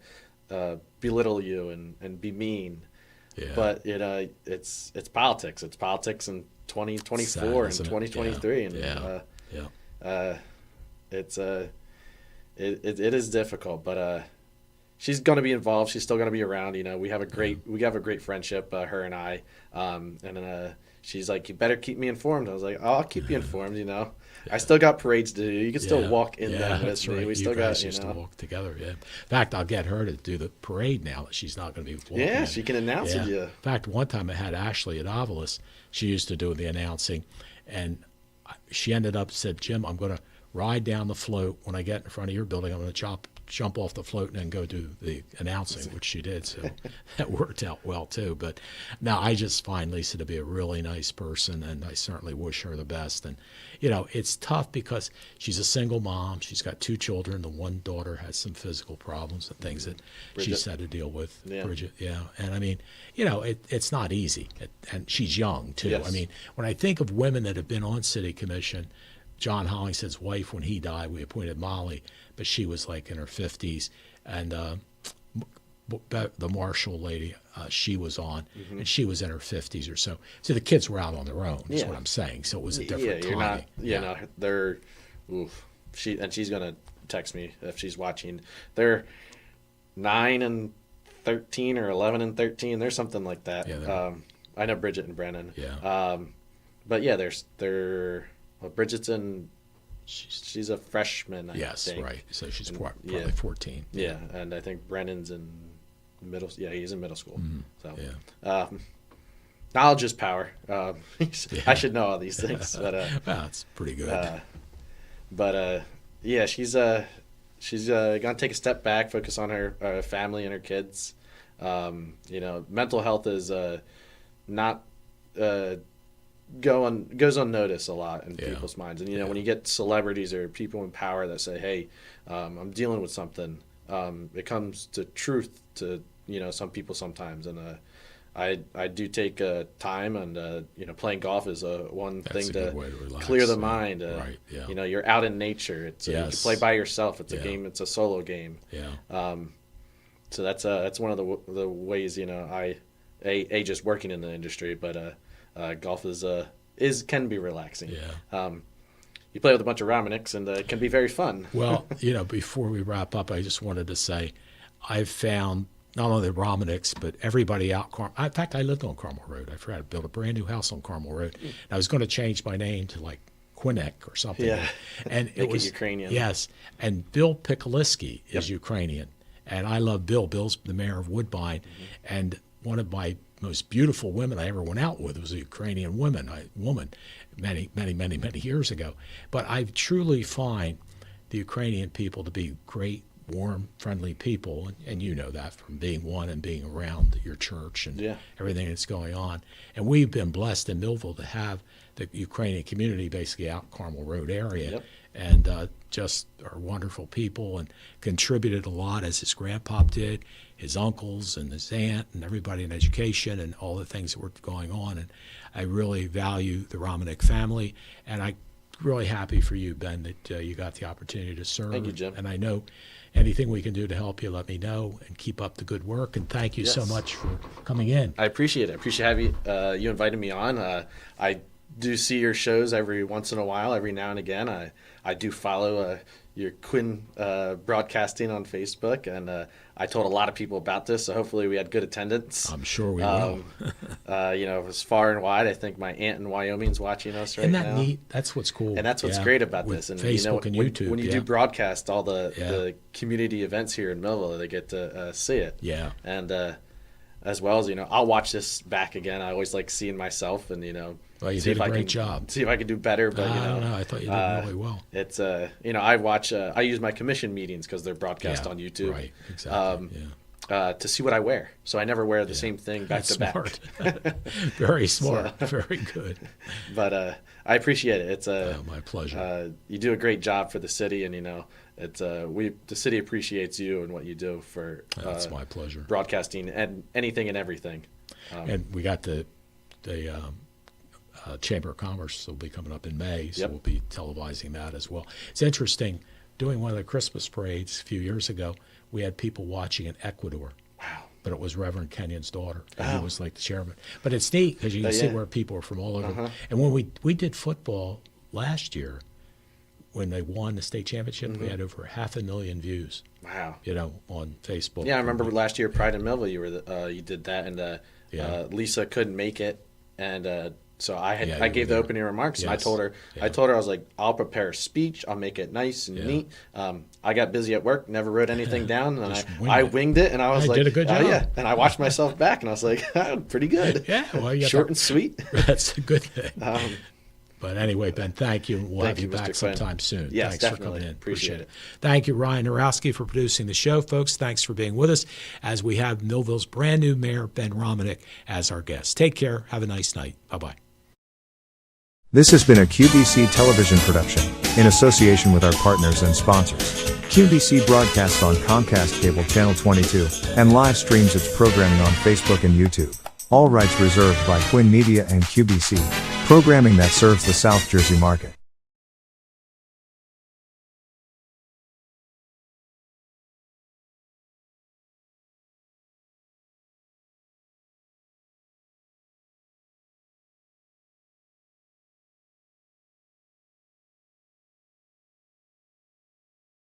to belittle you and be mean. Yeah. But it's politics. It's politics in 2024 and Sad, isn't it? 2023, Yeah. and it's it is difficult, but she's going to be involved. She's still going to be around. We have a great friendship, her and I. And she's like, "You better keep me informed." I was like, "Oh, I'll keep you informed." I still got parades to do. You can still walk in them with that's me. right. We You still guys got used to walk together. Yeah. In fact, I'll get her to do the parade now that she's not going to be walking. Yeah, in. she can announce it. Yeah. In fact, one time I had Ashley at Ovilus. She used to do the announcing, and she ended up said, "Jim, I'm going to ride down the float. When I get in front of your building, I'm going to jump off the float and then go do the announcing," which she did. So that worked out well too. But no, I just find Lisa to be a really nice person, and I certainly wish her the best. And it's tough because she's a single mom. She's got 2 children. The one daughter has some physical problems and things that she's had to deal with. Yeah. Bridget, yeah. And I mean, it's not easy. And she's young too. Yes. I mean, when I think of women that have been on city commission, John Hollingshead's wife, when he died, we appointed Molly, but she was like in her 50s. And the Marshall lady, she was on, and she was in her 50s or so. So the kids were out on their own, is what I'm saying. So it was a different You're timing. not. No, they're. Oof. She's gonna text me if she's watching. They're 9 and 13 or 11 and 13. There's something like that. Yeah, I know Bridget and Brennan. Yeah. But yeah, they're. Well, Bridget's in. She's a freshman. I think. Right. So she's probably yeah. 14. Yeah, and I think Brennan's in middle. Yeah, he's in middle school. So Yeah. knowledge is power. I should know all these things, but Well, it's pretty good. Yeah, she's gonna take a step back, focus on her family and her kids. Mental health is not goes unnoticed a lot in people's minds. And when you get celebrities or people in power that say, "Hey, I'm dealing with something," it comes to truth to some people sometimes. And I do take time, and playing golf is one thing a good to way to relax. clear the mind. Right, yeah. You're out in nature. It's you Yes. play by yourself. It's a Yeah. game. It's a solo game. Yeah. So that's one of the ways I just working in the industry, but golf can be relaxing. Yeah. You play with a bunch of Romaniks, and it can be very fun. Well, before we wrap up, I just wanted to say I've found not only the Romaniks, but everybody out. In fact, I lived on Carmel Road. I forgot to build a brand new house on Carmel Road. And I was going to change my name to like Quinnek or something. Yeah. And Make it it was Ukrainian. Yes. And Bill Pikaliski is Ukrainian. And I love Bill. Bill's the mayor of Woodbine. And one of my most beautiful women I ever went out with was a Ukrainian woman many, many, many, many years ago. But I truly find the Ukrainian people to be great, warm, friendly people, and you know that from being one and being around your church and everything that's going on. And we've been blessed in Millville to have the Ukrainian community basically out Carmel Road area, and just are wonderful people and contributed a lot, as his grandpop did, his uncles and his aunt and everybody in education and all the things that were going on. And I really value the Romanik family, and I'm really happy for you, Ben, that you got the opportunity to serve. Thank you, Jim. And I know anything we can do to help you, let me know, and keep up the good work. And thank you so much for coming in. I appreciate it. I appreciate having you invited me on. I do see your shows every once in a while, every now and again. I do follow your Quinn broadcasting on Facebook, and I told a lot of people about this, so hopefully we had good attendance. I'm sure we will. It was far and wide. I think my aunt in Wyoming's watching us right now. Isn't that neat? That's what's cool. And that's what's great about With this. And Facebook and YouTube. when you do broadcast all the community events here in Millville, they get to see it. Yeah. And as well as I'll watch this back again. I always like seeing myself, and well, you see did if a I great can job. see if I can do better. But I don't know. I thought you did really well. It's I watch. I use my commission meetings because they're broadcast on YouTube. Right. Exactly. to see what I wear. So I never wear the same thing back to back. Smart. Very smart. Very good. But I appreciate it. It's my pleasure. You do a great job for the city, and it's the city appreciates you and what you do for. That's my pleasure. Broadcasting and anything and everything. And we got the Chamber of Commerce will be coming up in May, so we'll be televising that as well. It's interesting. Doing one of the Christmas parades a few years ago, we had people watching in Ecuador. Wow. But it was Reverend Kenyon's daughter, and he was like the chairman. But it's neat because you can see where people are from all over. And when we did football last year, when they won the state championship, we had over 500,000 views. Wow. On Facebook. Yeah, I remember last year, Pride in Millville, you did that, and Lisa couldn't make it, and so I gave the opening remarks, and I told her I was like, I'll prepare a speech, I'll make it nice and neat. I got busy at work, never wrote anything down, and I winged it, and I was like, did a good job. and I watched myself back, and I was like, pretty good. Yeah, well, short and sweet. That's a good thing. But anyway, Ben, thank you. We'll have you back Mr. Quinn. sometime soon. Yes, Thanks definitely. for coming in. Appreciate it. Thank you, Ryan Narowski, for producing the show. Folks, thanks for being with us as we have Millville's brand new mayor, Ben Romanik, as our guest. Take care. Have a nice night. Bye-bye. This has been a QBC television production, in association with our partners and sponsors. QBC broadcasts on Comcast Cable Channel 22, and live streams its programming on Facebook and YouTube. All rights reserved by Quinn Media and QBC, programming that serves the South Jersey market.